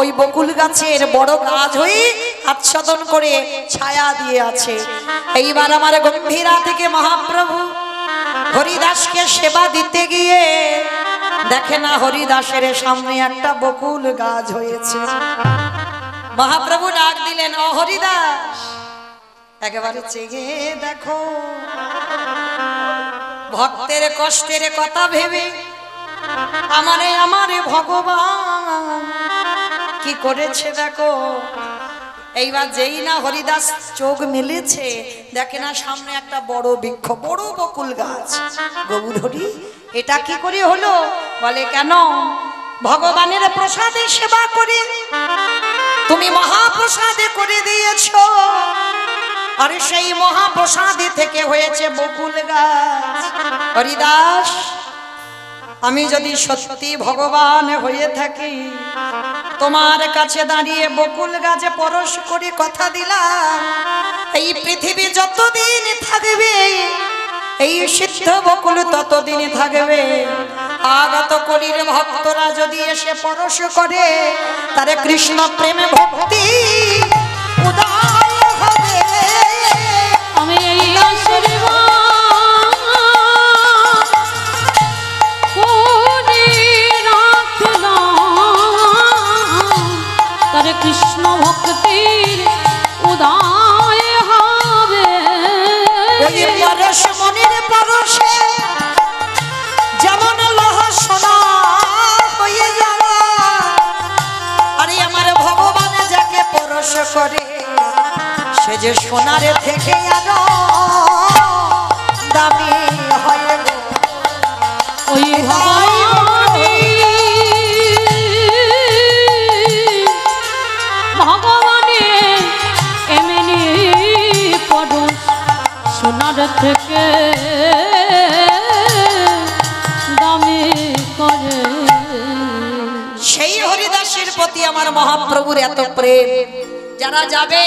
ওই বকুল গাছের বড় গাছ হয়ে আচ্ছাদন করে ছায়া দিয়ে আছে। এইবার আমার গম্ভীরা থেকে মহাপ্রভু হরিদাসকে সেবা দিতে গিয়ে দেখে না হরিদাসের সামনে একটা বকুল গাছ হয়েছে। মহাপ্রভু ডাক দিলেন, ও হরিদাস একেবারে চেয়ে দেখো। ভক্তের কষ্টের কথা ভেবে আমারে ভগবান কি করেছে দেখো। এইবার যেই না হরিদাস চোখ মেলেছে দেখে না সামনে একটা বড় বৃক্ষ, বড় বকুল গাছ। গৌর হরি এটা কি করে হলো? বলে কেন? ভগবানের প্রসাদে সেবা করে তুমি মহাপ্রসাদে করে দিয়েছো, আর সেই মহাপ্রসাদে থেকে হয়েছে বকুল গাছ। হরিদাস আমি যদি সত্যি ভগবান হয়ে থাকি তোমার কাছে দাঁড়িয়ে বকুল গাছে পরশ করে কথা দিলাম এই পৃথিবী যতদিন থাকবে এই সিদ্ধ বকুল ততদিন থাকবে। আগত কলির ভক্তরা যদি এসে পরশ করে তারে কৃষ্ণ প্রেমে ভক্তি উদয় হবে। আমি এই আশীর্বাদ করে রাখলাম, তারে কৃষ্ণ ভক্তির উদয় হবে। ওই পরশ মনের পরশে যেমন লোহ সোনা হয়ে যাওয়া, আরে আমার ভগবান যাকে পরশ করে সে যে সোনার থেকে আরো দামি হয়ে গো। ওই ভগবানের এমনি পরশ সোনার থেকে দামি করে। সেই হরিদাসের প্রতি আমার মহাপ্রভুর এত প্রেম। যারা যাবে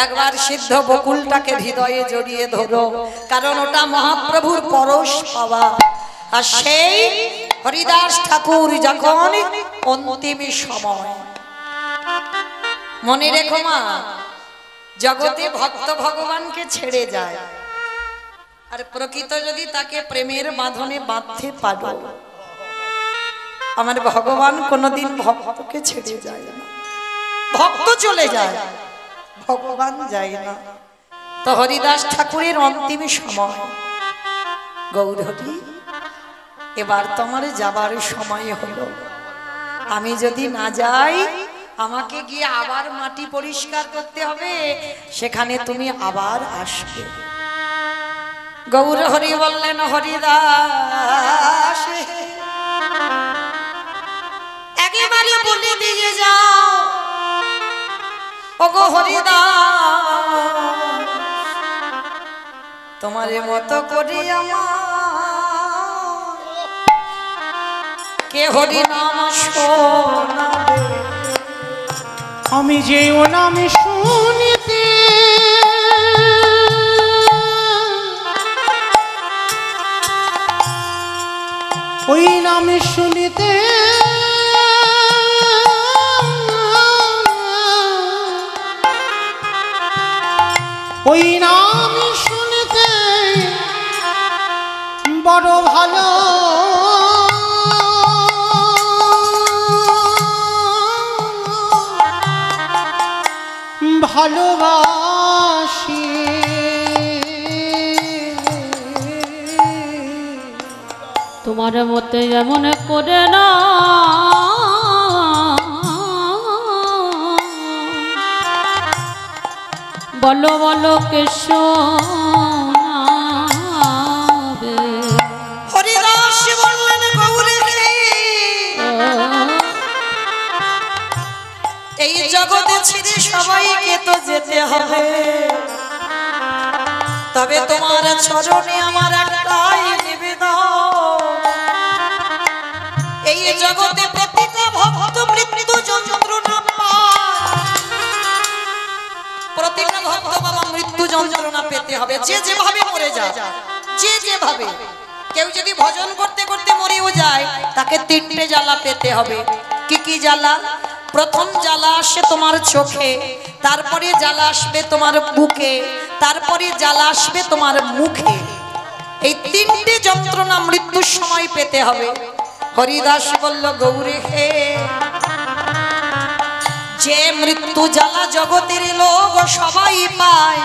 একবার সিদ্ধ বকুলটাকে হৃদয়ে জড়িয়ে ধরো, কারণ ওটা মহাপ্রভুর পরশ পাওয়া। আর সেই হরিদাস ঠাকুর যখন অন্তিম সময়, মনে রেখো মা, জগতে ভক্ত ভগবানকে ছেড়ে যায়, আর প্রকৃত যদি তাকে প্রেমের বাঁধনে বাঁধতে পারো, আমার ভগবান কোনোদিন ভক্তকে ছেড়ে যায় না। ভক্ত চলে যায়, ভগবান যায় না। তো হরিদাস ঠাকুরের অন্তিম সময় গৌরহরি, এবার তোমার যাবার সময় হলো। আমি যদি না যাই, আমাকে গিয়ে আবার মাটি পরিষ্কার করতে হবে, সেখানে তুমি আবার আসবে। গৌরহরি বললেন, হরিদাস একেবারে বলে দিয়ে যাও, ওগো হরিদাস, তোমার মতো করি আমার কে হরি নাম শোনাবে। আমি যে ও নামে শুনিতে ওই নামে শুনিতে ওই নামে শুনিতে বড় ভালো ভালোবাসি। তোমার মতে এমন করে না, বলো বলো কে শোনাবে। হরিদাস বললেন, গৌরে এই জগতে ছেড়ে সবাইকে তো যেতে হবে, তবে তোমার চরণে আমার একটাই নিবেদন, এই জগতে প্রতিটা ভক্ত মৃত্যু যন্ত্রণা পায়, প্রতিটা ভক্ত বাবা মৃত্যু যন্ত্রণা পেতে হবে, যে যেভাবে মরে যায়, যে যেভাবে। কেউ যদি ভজন করতে করতে মরেও যায়, তাকে তিনটে জ্বালা পেতে হবে। কি কি জ্বালা? প্রথম জ্বালা আসে তোমার চোখে, তারপরে জ্বালা আসবে তোমার বুকে, তারপরে জ্বালা আসবে তোমার মুখে। এই তিনটে যন্ত্রণা মৃত্যুর সময় পেতে হবে। হরিদাস বলল, গৌরে হে, যে মৃত্যু জ্বালা জগতের লোক সবাই পায়,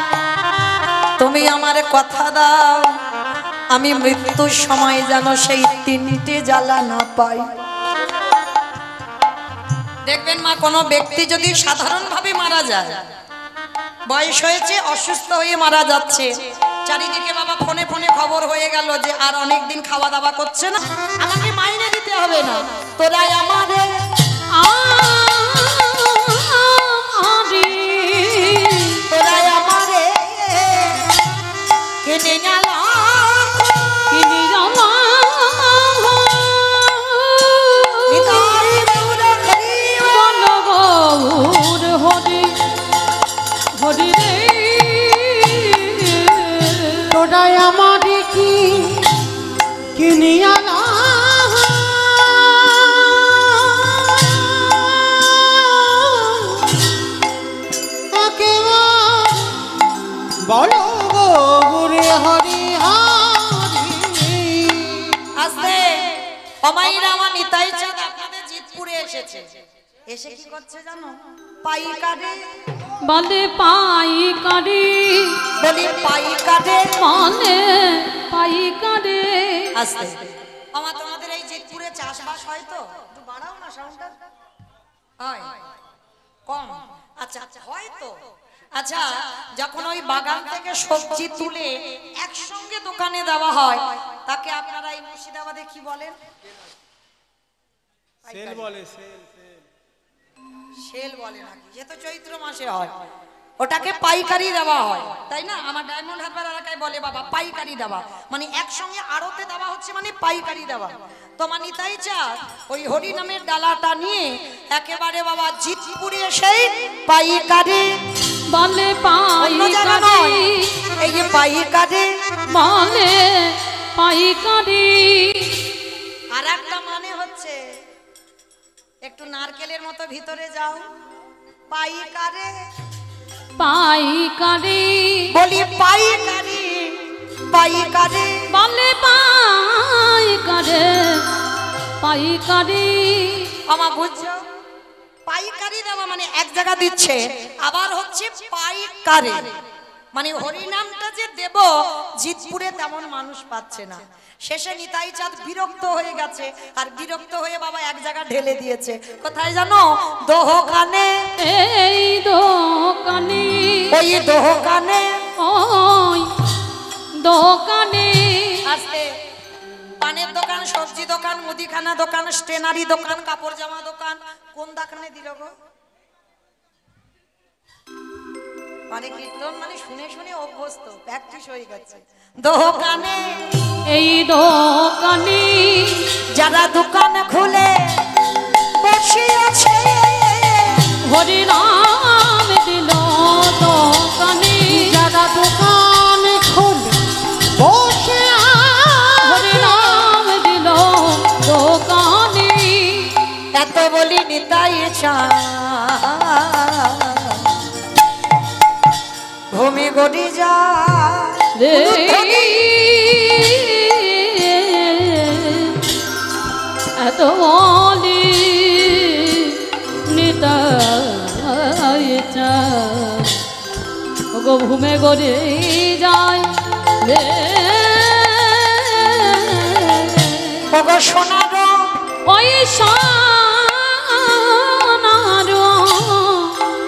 তুমি আমার কথা দাও, আমি মৃত্যুর সময় যেন সেই তিনটে জ্বালা না পাই। দেখবেন মা, কোনো ব্যক্তি যদি সাধারণভাবে মারা যায়, বয়স হয়েছে, অসুস্থ হয়ে মারা যাচ্ছে, চারিদিকে বাবা ফোনে ফোনে খবর হয়ে গেল যে আর অনেক দিন খাওয়া দাওয়া করছে না, আমাকে মাইনে দিতে হবে না, তোরাই আমারে তোরাই আমারে কেটে গেল তোরাই আমারে কি কিনিয়া না বলো গৌরে হরি হরি। আস্তে অমাইরা আমার নিতাই চাঁদ আপনাদের জিতপুরে এসেছে, এসে কি করছে জানো? পাইকারে বলে পাইকারি, বলি পাইকারে মানে পাইকারি। আস্তে আমার তোমাদের এই জিতপুরে চাষবাস হয় তো? একটু বাড়াও না সাউন্ডটা। হয় কম? আচ্ছা আচ্ছা, হয় তো। আচ্ছা, যখন ওই বাগান থেকে সবজি তুলে একসঙ্গে দোকানে দেওয়া হয়, তাকে আপনারা এই মুর্শিদাবাদে কি বলেন? সেল বলে। সেল বলে নাকি? যে তো চৈত্র মাসে হয়, ওটাকে পাইকারি দেওয়া হয়, তাই না? আমার ডায়মন্ড হারবার এলাকায় বলে বাবা পাইকারি দেওয়া, মানে একসঙ্গে আড়তে দেওয়া হচ্ছে, মানে পাইকারি দেওয়া। তোমার নিতাই চাঁদ ওই হরি নামের ডালাটা নিয়ে একেবারে বাবা জিতপুরে এসে পাইকারি বলে অন্য জায়গা নয়, এই যে পাইকারি মানে পাইকারি। আর একটা মানে হচ্ছে, একটু নারকেলের মতো ভিতরে যাও, পাইকারি পাইকারি বলি পাইকারি পাইকারি বলে পাইকারি পাইকারি। আমার বুঝছো? পাইকারি দেওয়া মানে এক জায়গা দিচ্ছে, আবার হচ্ছে পাইকারি, মানে হরিনামটা যে দেব জিতপুরে তেমন মানুষ পাচ্ছে না। শেষে নিতাই চাঁদ বিরক্ত হয়ে গেছে, আর বিরক্ত হয়ে বাবা এক জায়গা ঢেলে দিয়েছে। কোথায় জানো? দোকানে। এই দোকানে, ওই দোকানে, ওই দোকানে। আস্তে। পানের দোকান, সবজি দোকান, মুদিখানা দোকান, স্টেনারি দোকান, কাপড় জামা দোকান, কোন দোকানে দিল গো? মানে কীর্তন মানে শুনে শুনে অভ্যস্ত, প্র্যাকটিস হয়ে গেছে। দোকানে, এই দোকানে যারা দোকান খুলে বসে আছে, হরিনাম দিল দোকানে। যারা দোকান খুলে বসে হরিনাম দিল দোকানে। এত বলি নিতাই চাঁদ ভূমি গড়ি যা রে এত বলি নিতাই চাঁদ গো ভূমে গড়ে যায় রে। ওগো সোনার ওই সোনার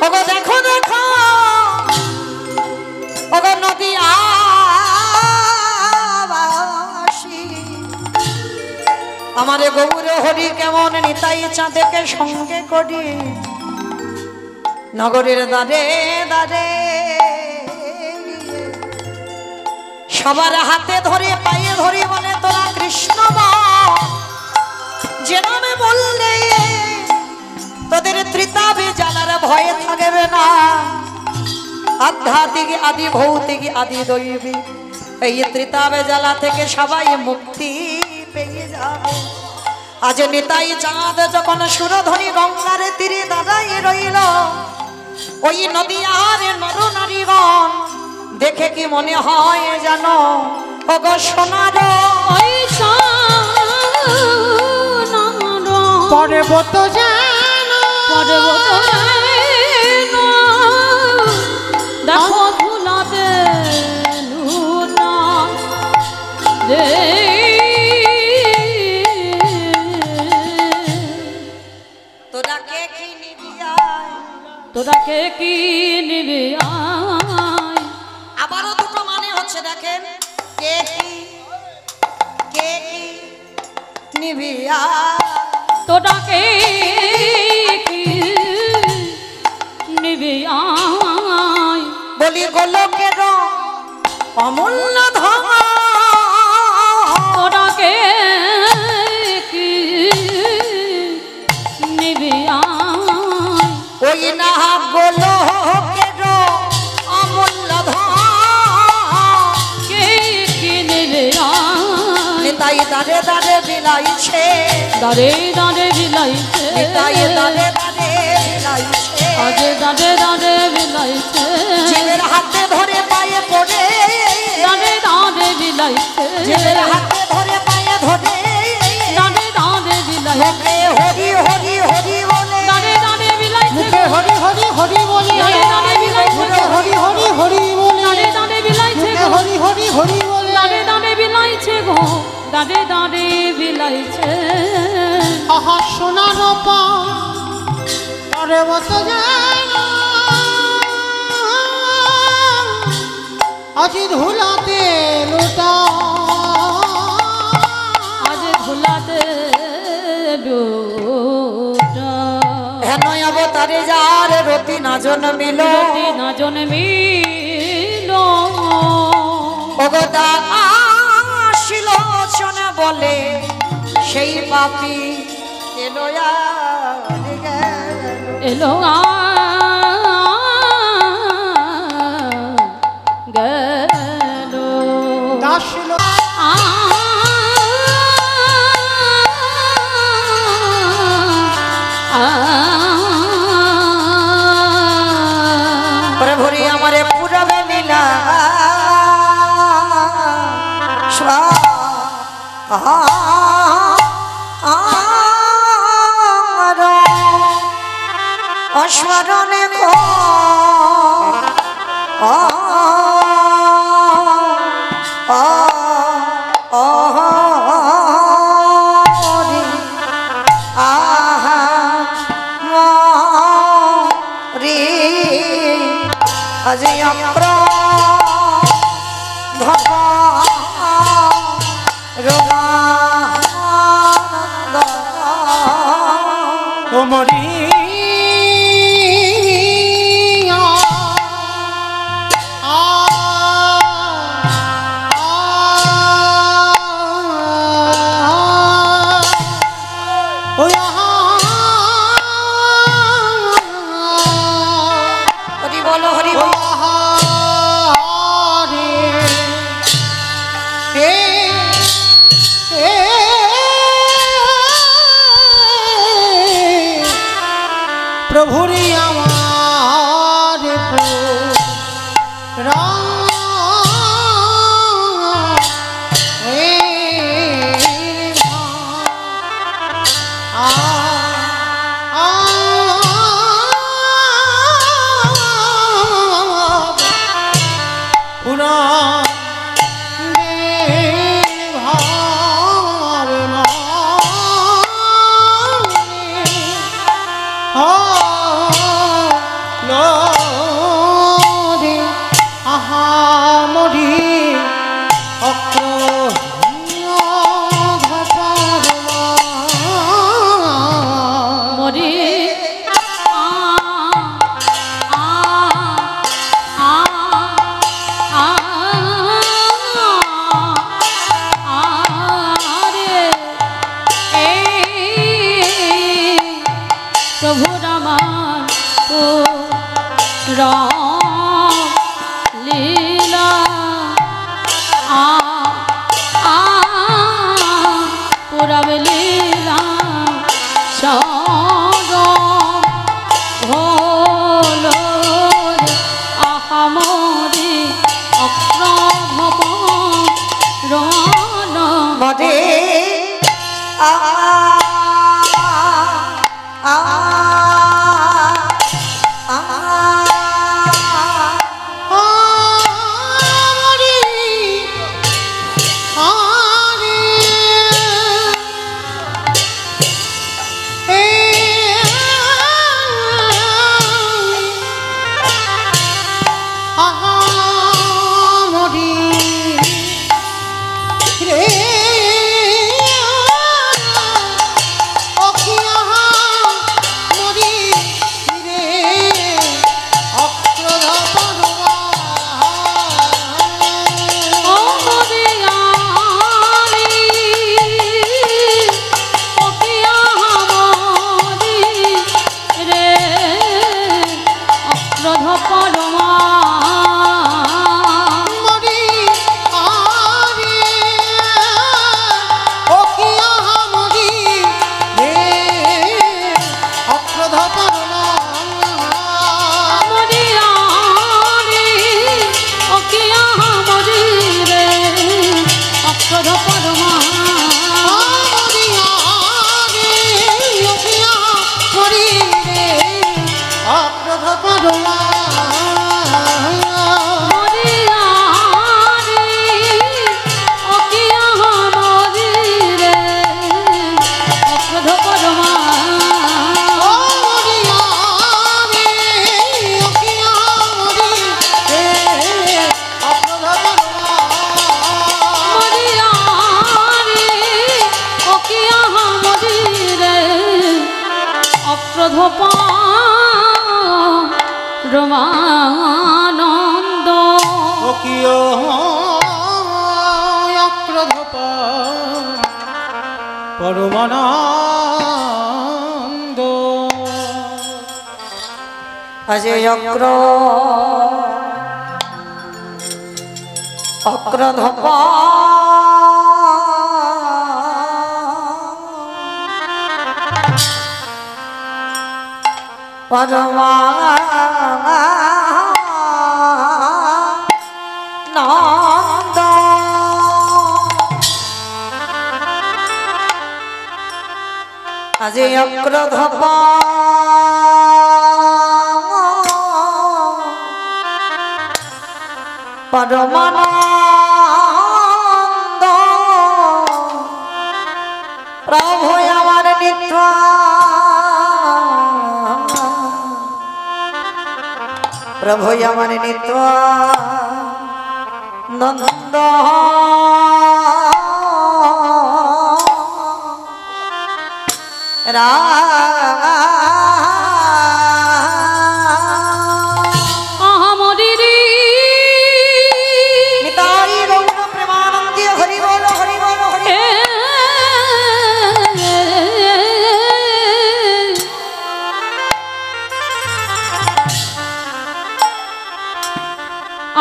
ওগো দেখো দেখো, ওগো নদী আবাসী আমারে গৌর হরি কেমন নিতাই চাঁদেকে সঙ্গে করি নগরের দ্বারে দ্বারে, সবার হাতে ধরে পায়ে ধরে বলে তোরা কৃষ্ণ যে নামে বললে তোদের ত্রিতাবে জ্বালার ভয়ে থাকবে না। আধ্যাত্মিক আদি ভৌতিক আদি দৈবী এই ত্রিতাবে জ্বালা থেকে সবাই মুক্তি পেয়ে যাবে। আজ নিতাই চাঁদ যখন সুরধনী গঙ্গার তীরে দাঁড়াই রইল, ওই নদী আর নর নারীগণ দেখে কি মনে হয় জানো? ওগো সোনার ওই সোনার পর্বত যেন পর্বত যেন দেখো ধুলাতে লুটা রে। তোরা কে কি নিবি আয়? তোরা কে কি নিবি আয়। আবারও দুটো মানে হচ্ছে দেখেন, কে কি নিবি আয়। তোরা কে কি নিবি আয়। বলি গোলকের অমূল্য ধন, তোরা কে কি নিবি আয়। ওই না গোলকের অমূল্য ধন, কে কি নিবি আয়। নিতাই দাঁড়ে দাঁড়ে বিলাইছে, দাঁড়ে দাঁড়ে বিলাইছে নিতাই দাঁড়ে দাঁড়ে বিলাইছে, আজে দাঁড়ে দাঁড়ে বিলাইছে জীবের হাতে ধরে পায়ে পড়ে, দাঁড়ে দাঁড়ে বিলাইছে জীবের হাতে ধরে পায়ে ধরে, দাঁড়ে দাঁড়ে বিলাইছে মুখে হরি হরি হরি বলে, দাঁড়ে দাঁড়ে বিলাইছে মুখে হরি হরি হরি বলে, দাঁড়ে দাঁড়ে বিলাইছে মুখে হরি হরি হরি বলে, দাঁড়ে দাঁড়ে বিলাইছে মুখে হরি হরি হরি বলে, দাঁড়ে দাঁড়ে বিলাইছে গো দাঁড়ে দাঁড়ে বিলাইছে। আহা সোনার পা পর্বত যেন আজ ধুলাতে লুটা, আজ ধুলাতে লুটা হেন অবতারে যার রতি না জন্মিল, রতি না জন্মিল ভগতা আসিল শোনে বলে সেই পাপী এলো আর গেল। এলো গেল দাস লোক প্রভুরি আমারে পুরবে নীলা অস্মরণে আজি অক্র ধপ রমানন্দ ও মরি প্রভুরি আমার রমানন্দ কিয় অক্রধপ পরমানন্দ অজয় অক্র অক্রধপ পরমানন্দ আজি অক্রধপ পরমানন্দ প্রভু আমার নিত্য প্রভু আমার নিত্য নন্দ নিতাই গৌর প্রেমানন্দে হরি বল হরি বল হরি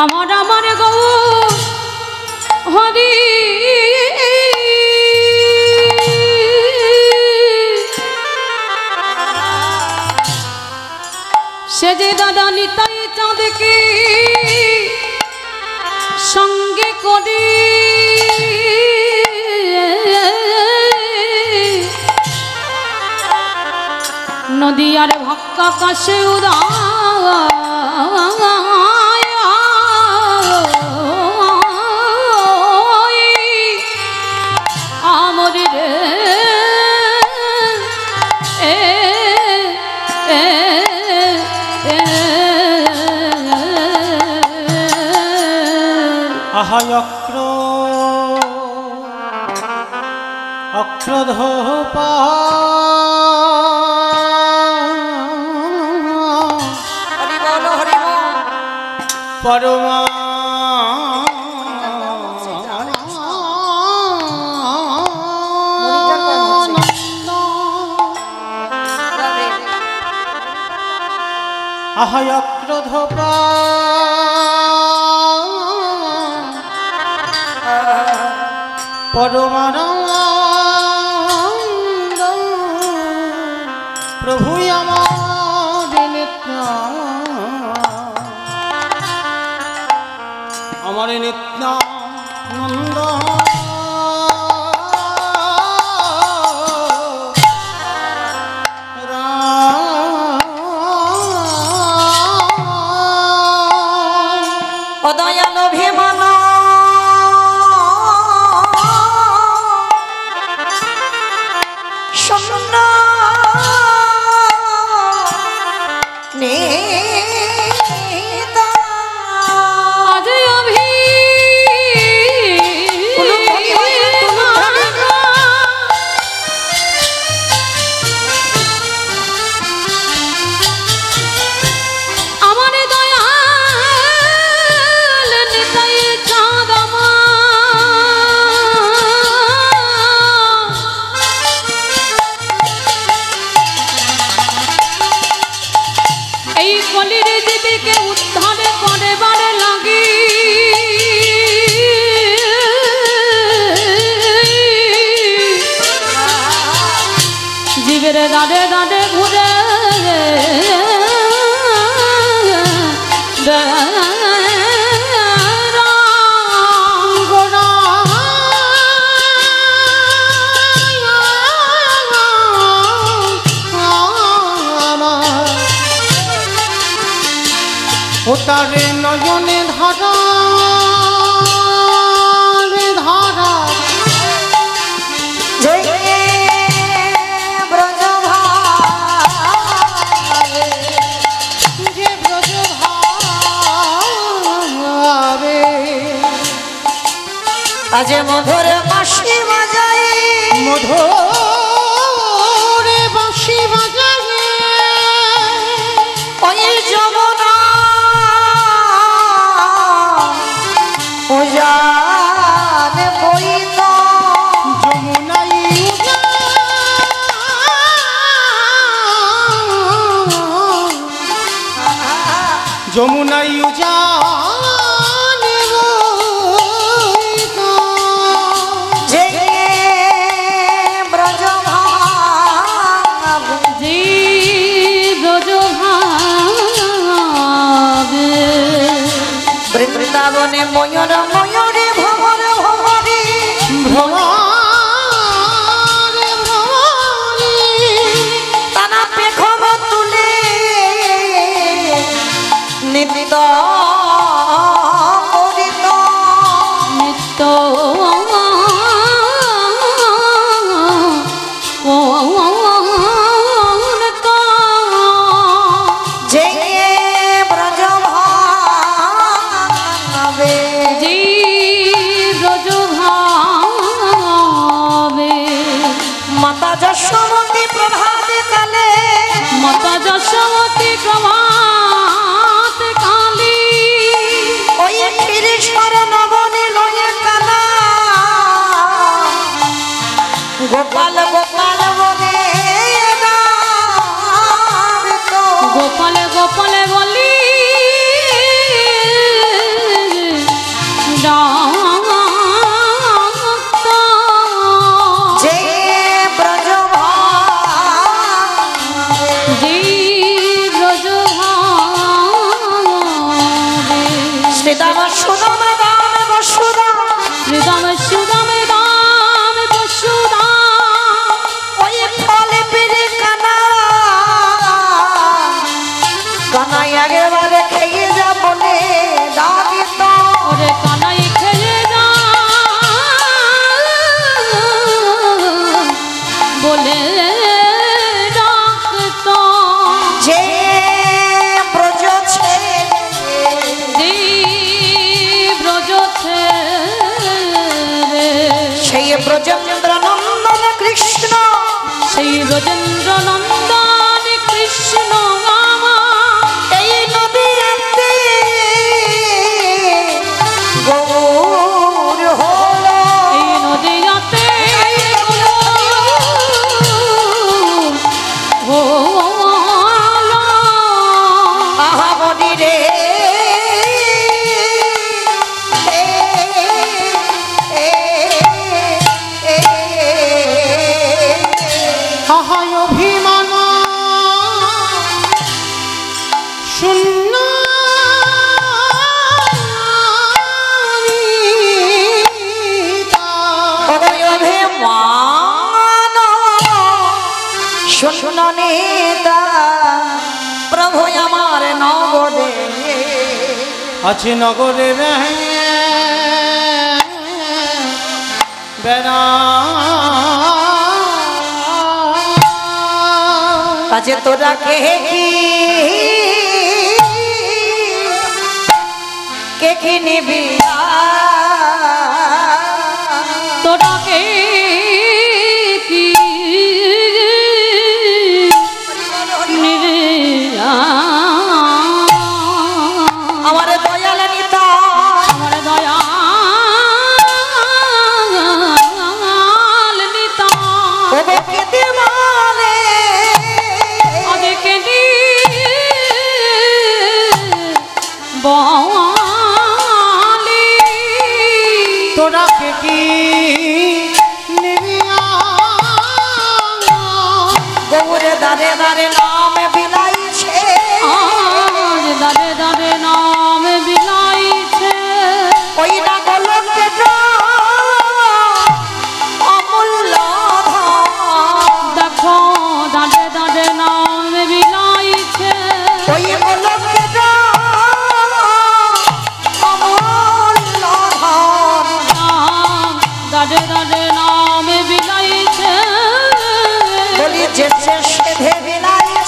আমার আমার গৌ হরি সে যে দাদা নিতাই চাঁদকে সঙ্গে করে নদীয়ার ভাক্কা কাশে আমর রে আহাই অক্রধোপা হরি বল হরি বল পরমা আহাই অক্রধোপা পরমানন্দ প্রভু আমার নিত্যানন্দ অদয়াল ভীমান শূন্য আজ অভি আমার দয়াল নিতাই চাঁদ এই কলির জীবিকে উদ্ধার করেবার লাগি জীবের দাঁড়ে দাঁড়ে ঘুরে ও তারে নয়নে ধারা রে ধারা জয় ব্রজ ভাবে যে ব্রজ ভাবে আজ মধুর বাঁশি বাজাই মধুরে বাঁশি বাজায়ে ওই যমুনা উজান বইত যমুনাই যমুনাই উজানে বইত যে ব্রজ ভাবে জি ব্রজ ভাবে বৃন্দাবনে ময়ূর ময়ূরে ভ্রমর ভ্রমরে ভ্রমরে ভ্রমরে তানা পেখম তুলে নিত্য করিত নিত্য যে ব্রজ ভাবে যশোমতী প্রভাতে কালে মাতা যশোমতী প্রভাত কালী ওই ক্ষীরেশ্বর নবনী লয়ে কানা গোপাল গোপাল বলে গোপালে গোপালে বলি যে ব্রজ শ্রীদাম সুদাম রাম বসুদা শ্রীদাম সুদাম রাম বসুদা ওই ফলে পেরে কানা কানাই আগেবারে খেয়ে যা বলে ডাকে তো ওরে কানাই খেয়ে যা বলে ডাকতো যে ব্রজ ছেড়ে ব্রজ ছেড়ে সেই ব্রজেন্দ্র নন্দন কৃষ্ণ সেই ব্রজেন্দ্র নন্দন কৃষ্ণ এই নদীতে গৌর হলো এই নদীতে আহা বলি রে আহায় অভিমান শূন্য অভিমান শূন্য নেতা প্রভু আমার নগরে আছে নগরে বেড়া কাজে তোরা কে কি নিবি তোরা কে কি নিবে আমার দয়াল নিতা আমার দয়াল নিতা ওকে দেওয়ালে ওদেরকে বলি তোরা কে কি নিবি গৌরে দারে দারে নাম বিলাইছে আজ দাদে দাদে নাম বিলাইছে ওই না গোলকে অমূল্য দেখো দাদে দাদে নাম বিলাইছে ওই গোলকে অমূল্য দাদে দাদে নাম বিলাইছে বলি যে সেধে বিলাইছে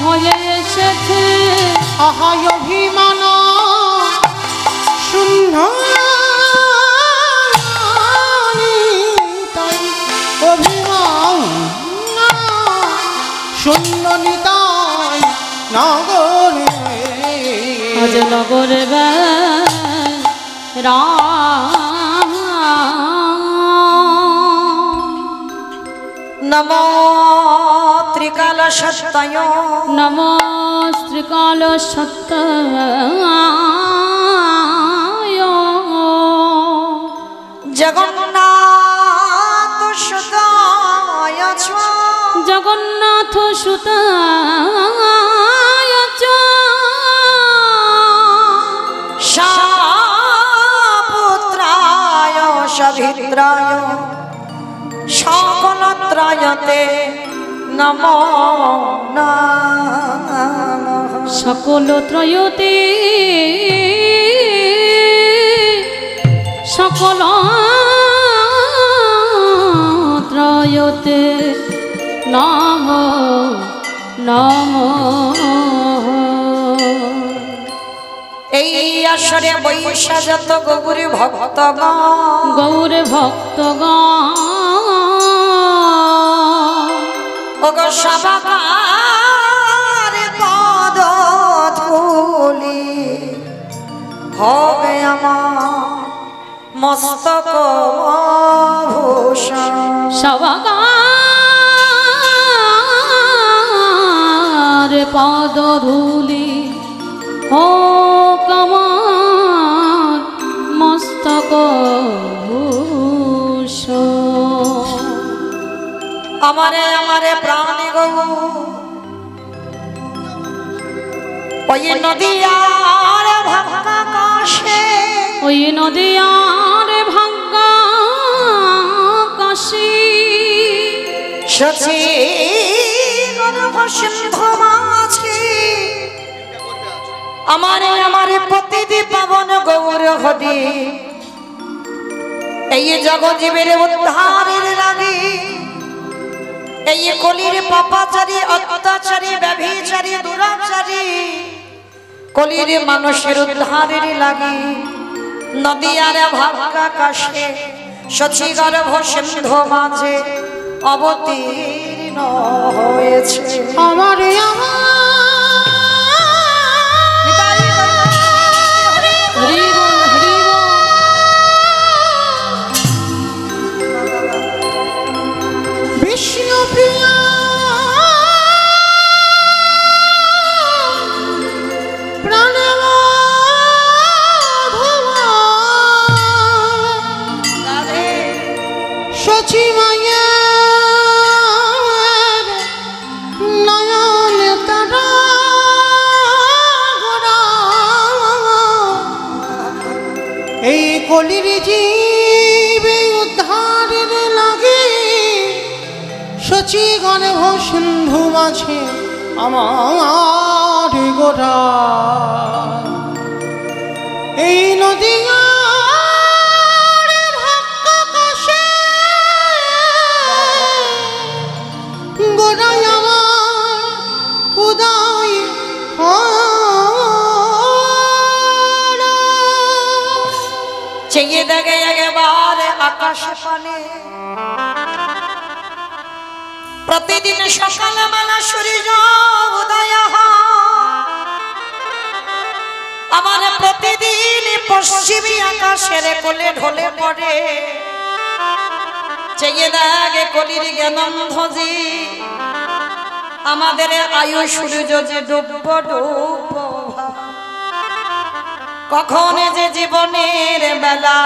হয়ে এসেছে আহাই অভিমান শূন্য তাই অভিমান শূন্য নিতাই নগরে আজ নগরে নমো ত্রিকাল সত্তায় নমো শ্রীকাল সত্যায় জগন্নাথ সুতায় জগন্নাথ সুতায় পুত্রায় সভিত্রায় সকলত্রায়তে নমো নমঃ সকল ত্রয়তে সকল ত্রয়তে নম নম এই আসরে বৈশা যত গৌরী ভক্তগণ গৌর ভক্তগণ ওগো সবাকার পদ ধূলি হবে আমার মস্তক ভূষণ সবাকার পদ ধূলি ও কমার মস্তক ভূষণ আমারে আমারে প্রাণী গো ওই নদীয়ার ভাঙ্গা কাশে ওই নদীয়ার ভাঙ্গা কাশি সচি গর্ভ সিন্ধু মাছি আমারে আমারে প্রতিদি পাবন গৌর হরি এই জগজীবের উদ্ধারের লাগি এই কলির পাপাচারী অত্যাচারী ব্যভিচারী দুরাচারী কলির মানুষের উদ্ধারের লাগি নদীয়ার ভাঙ্গা কাশে সচি গর্ভ সিন্ধু মাঝে অবতীর্ণ হয়েছে আমারে হরি বল হরি বল বিষ্ণু প্রিয়া সচি মায়ের নয়ন তারা গোরা এই কলির জীবে উদ্ধারের লাগে সচি গর্ভ সিন্ধু মাঝে আমার গোরা এই নদী গোড়াই আমার উদয় চেয়ে দেখে একেবারে আকাশে পানে প্রতিদিন সকালবেলা সূর্য উদয় আমার প্রতিদিন পশ্চিমী আকাশের কোলে ঢলে পড়ে চেয়ে দেখে কলির জ্ঞানন্ধজি আমাদের আয়ু সূর্য যে ডুব ডুব কখন যে জীবনের বেলা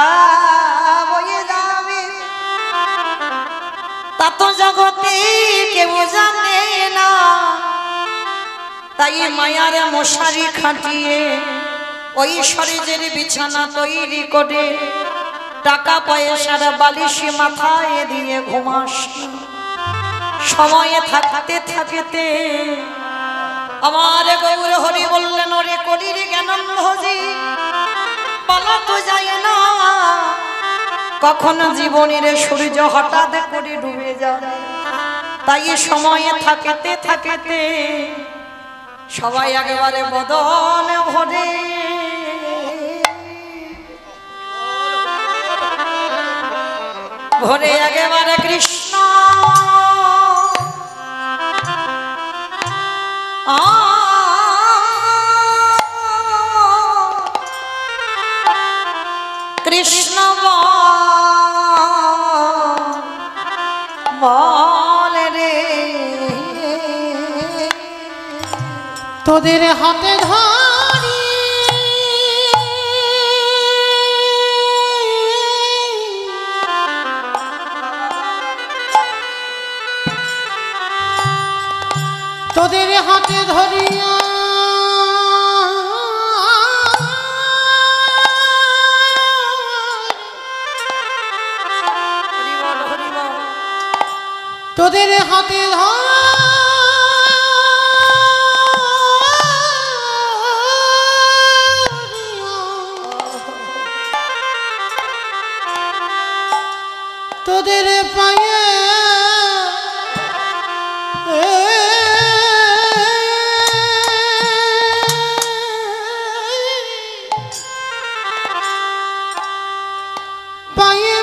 বয়ে যাবে তা তো জগতে কেউ জানে না তাই মায়ার মশারি খাটিয়ে ওই শরীরের বিছানা তৈরি করে টাকা পয়সার বালিশি মাথায় দিয়ে ঘুমাস সময়ে থাকতে থাকতে আমার গৌর হরি বললেন ওরে কলির জ্ঞানন্ধজি পালা তো যায় না কখন জীবনের সূর্য হঠাৎ করে ডুবে যায় তাই সময়ে থাকতে থাকতে সবাই একেবারে বদন ভরে ভরে একেবারে কৃষ্ণ কৃষ্ণ বলে রে তোদের হাতে ধরি তোদের হাতে ধরিয়া তোদের হাতে তোদের পায়ে পায়ে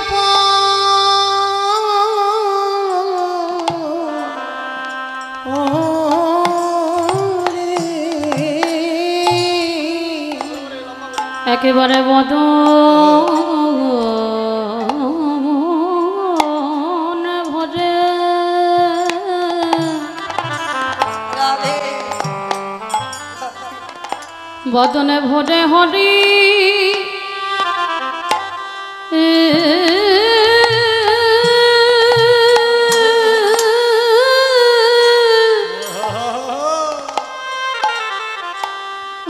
একেবারে বদন ভরে বদনে ভরে হরি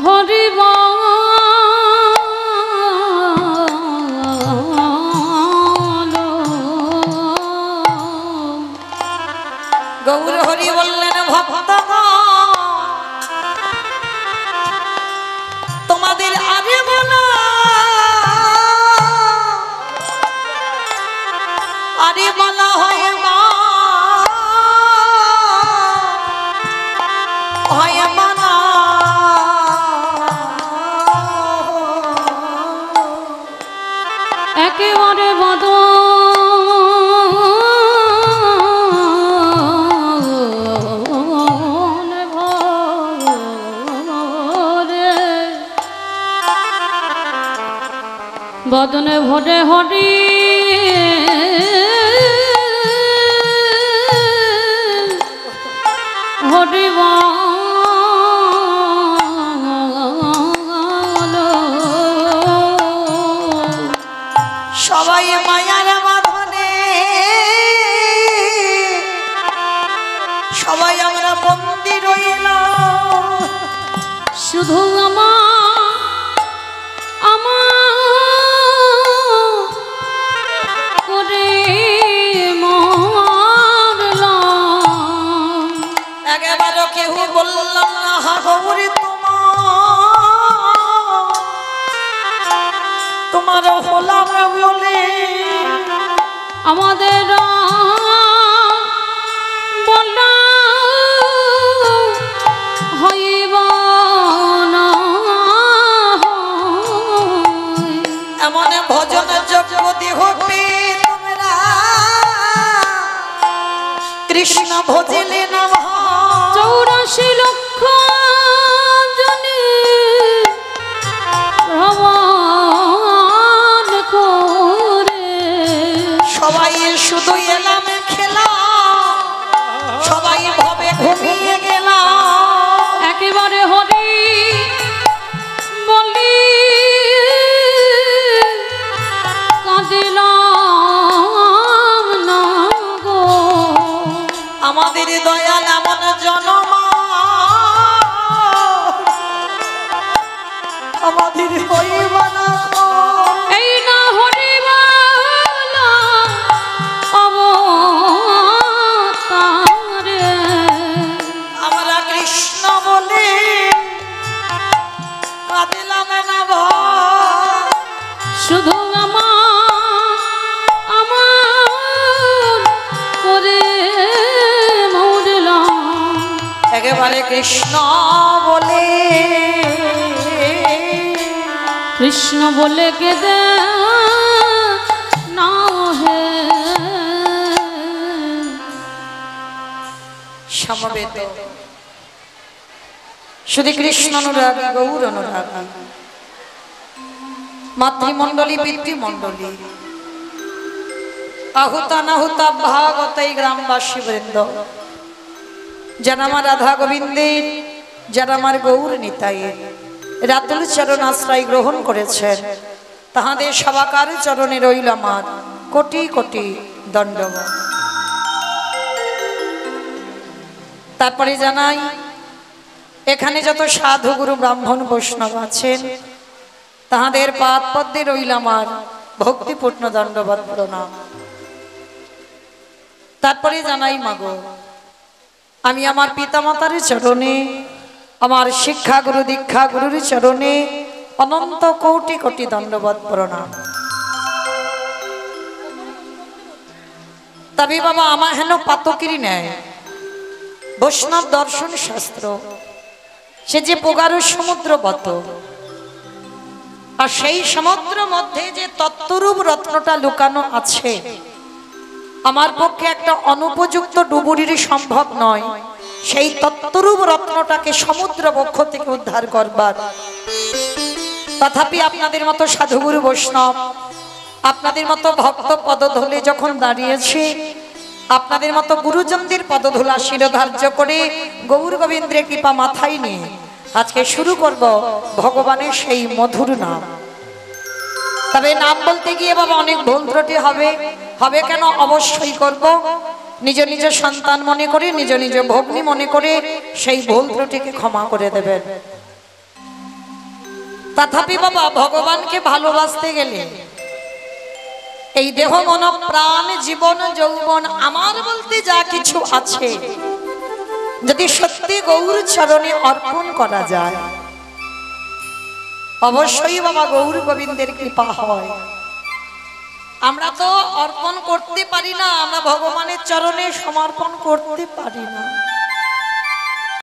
হরি গৌর হরি বললেন ভক্ত তোমাদের আগে বলা আরে বলা হয় মা হয় মানা একেবারে বদন বদনে ভরে হরি হরি সবাই মায়ার বাঁধনে সবাই আমরা বন্দী রইলাম শুধু করে মরলাম একেবারে কেউ বললাম না হা গৌরী তোমার হলাম বলে আমাদের বলা হইব না এমন ভজন জগতি হবে তোমরা কৃষ্ণ ভজিলে না 84 লক্ষ জনে ভ্রমণ করে সবাই শুধু এলাম খেলা সবাই ভাবে ঘুমিয়ে গেলাম একেবারে হরি বলি কাঁদিলাম না গো আমাদের দয়াল এমন জনমা আমাদের হইব না এই না হরিবালা অবতারে আমরা কৃষ্ণ বলে কাঁদিলাম না শুধু আমার করে মরলাম একেবারে কৃষ্ণ বলে, কৃষ্ণ বলে কেঁদে নাও হে সমবেত শুধু কৃষ্ণ অনুরাগী গৌর অনুরাগী মাতৃমণ্ডলী পিতৃমণ্ডলী আহুত অনাহুত ভাগবত এই গ্রামবাসী বৃন্দ, যারা আমার রাধা গোবিন্দের, যারা আমার গৌর নিতাইয়ের রাতুল চরণ আশ্রয় গ্রহণ করেছেন, তাহাদের সবাকার চরণে রইল আমার কোটি কোটি দণ্ডবত। তারপরে জানাই, এখানে যত সাধু গুরু ব্রাহ্মণ বৈষ্ণব আছেন, তাহাদের পাদ পদ্মে রইল আমার ভক্তিপূর্ণ দণ্ডবত প্রণাম। তারপরে জানাই, মাগো, আমি আমার পিতামাতার চরণে, আমার শিক্ষা গুরু দীক্ষা গুরুর চরণে অনন্ত কোটি কোটি দণ্ডবত প্রণাম। তবে বাবা, আমার হেন পাতকিরি নেয় বৈষ্ণব দর্শন শাস্ত্র, সে যে প্রগাঢ় সমুদ্রবত, আর সেই সমুদ্র মধ্যে যে তত্ত্বরূপ রত্নটা লুকানো আছে, আমার পক্ষে একটা অনুপযুক্ত ডুবুরির সম্ভব নয় সেই তত্ত্বরূপ রত্নটাকে সমুদ্র বক্ষ থেকে উদ্ধার করবার। তথাপি আপনাদের মতো সাধুগুরু বৈষ্ণব, আপনাদের মতো ভক্ত পদধূলে যখন দাঁড়িয়েছে, আপনাদের মতো গুরুজনদের পদধূলা শিরোধার্য করে গৌর গোবিন্দের কৃপা মাথায় নিয়ে আজকে শুরু করব ভগবানের সেই মধুর নাম। তবে নাম বলতে গিয়ে বাবা অনেক ভুল ত্রুটি হবে, হবে কেন? অবশ্যই করব। নিজ নিজ সন্তান মনে করে, নিজ নিজ ভগ্নী মনে করে সেই ভুল ত্রুটিকে ক্ষমা করে দেবেন। তথাপি বাবা, ভগবানকে ভালোবাসতে গেলে এই দেহ মন প্রাণ জীবন যৌবন আমার বলতে যা কিছু আছে, যদি সত্যি গৌর চরণে অর্পণ করা যায়, অবশ্যই বাবা গৌর গোবিন্দের কৃপা হয়। আমরা তো অর্পণ করতে পারি না, আমরা ভগবানের চরণে সমর্পণ করতে পারি না।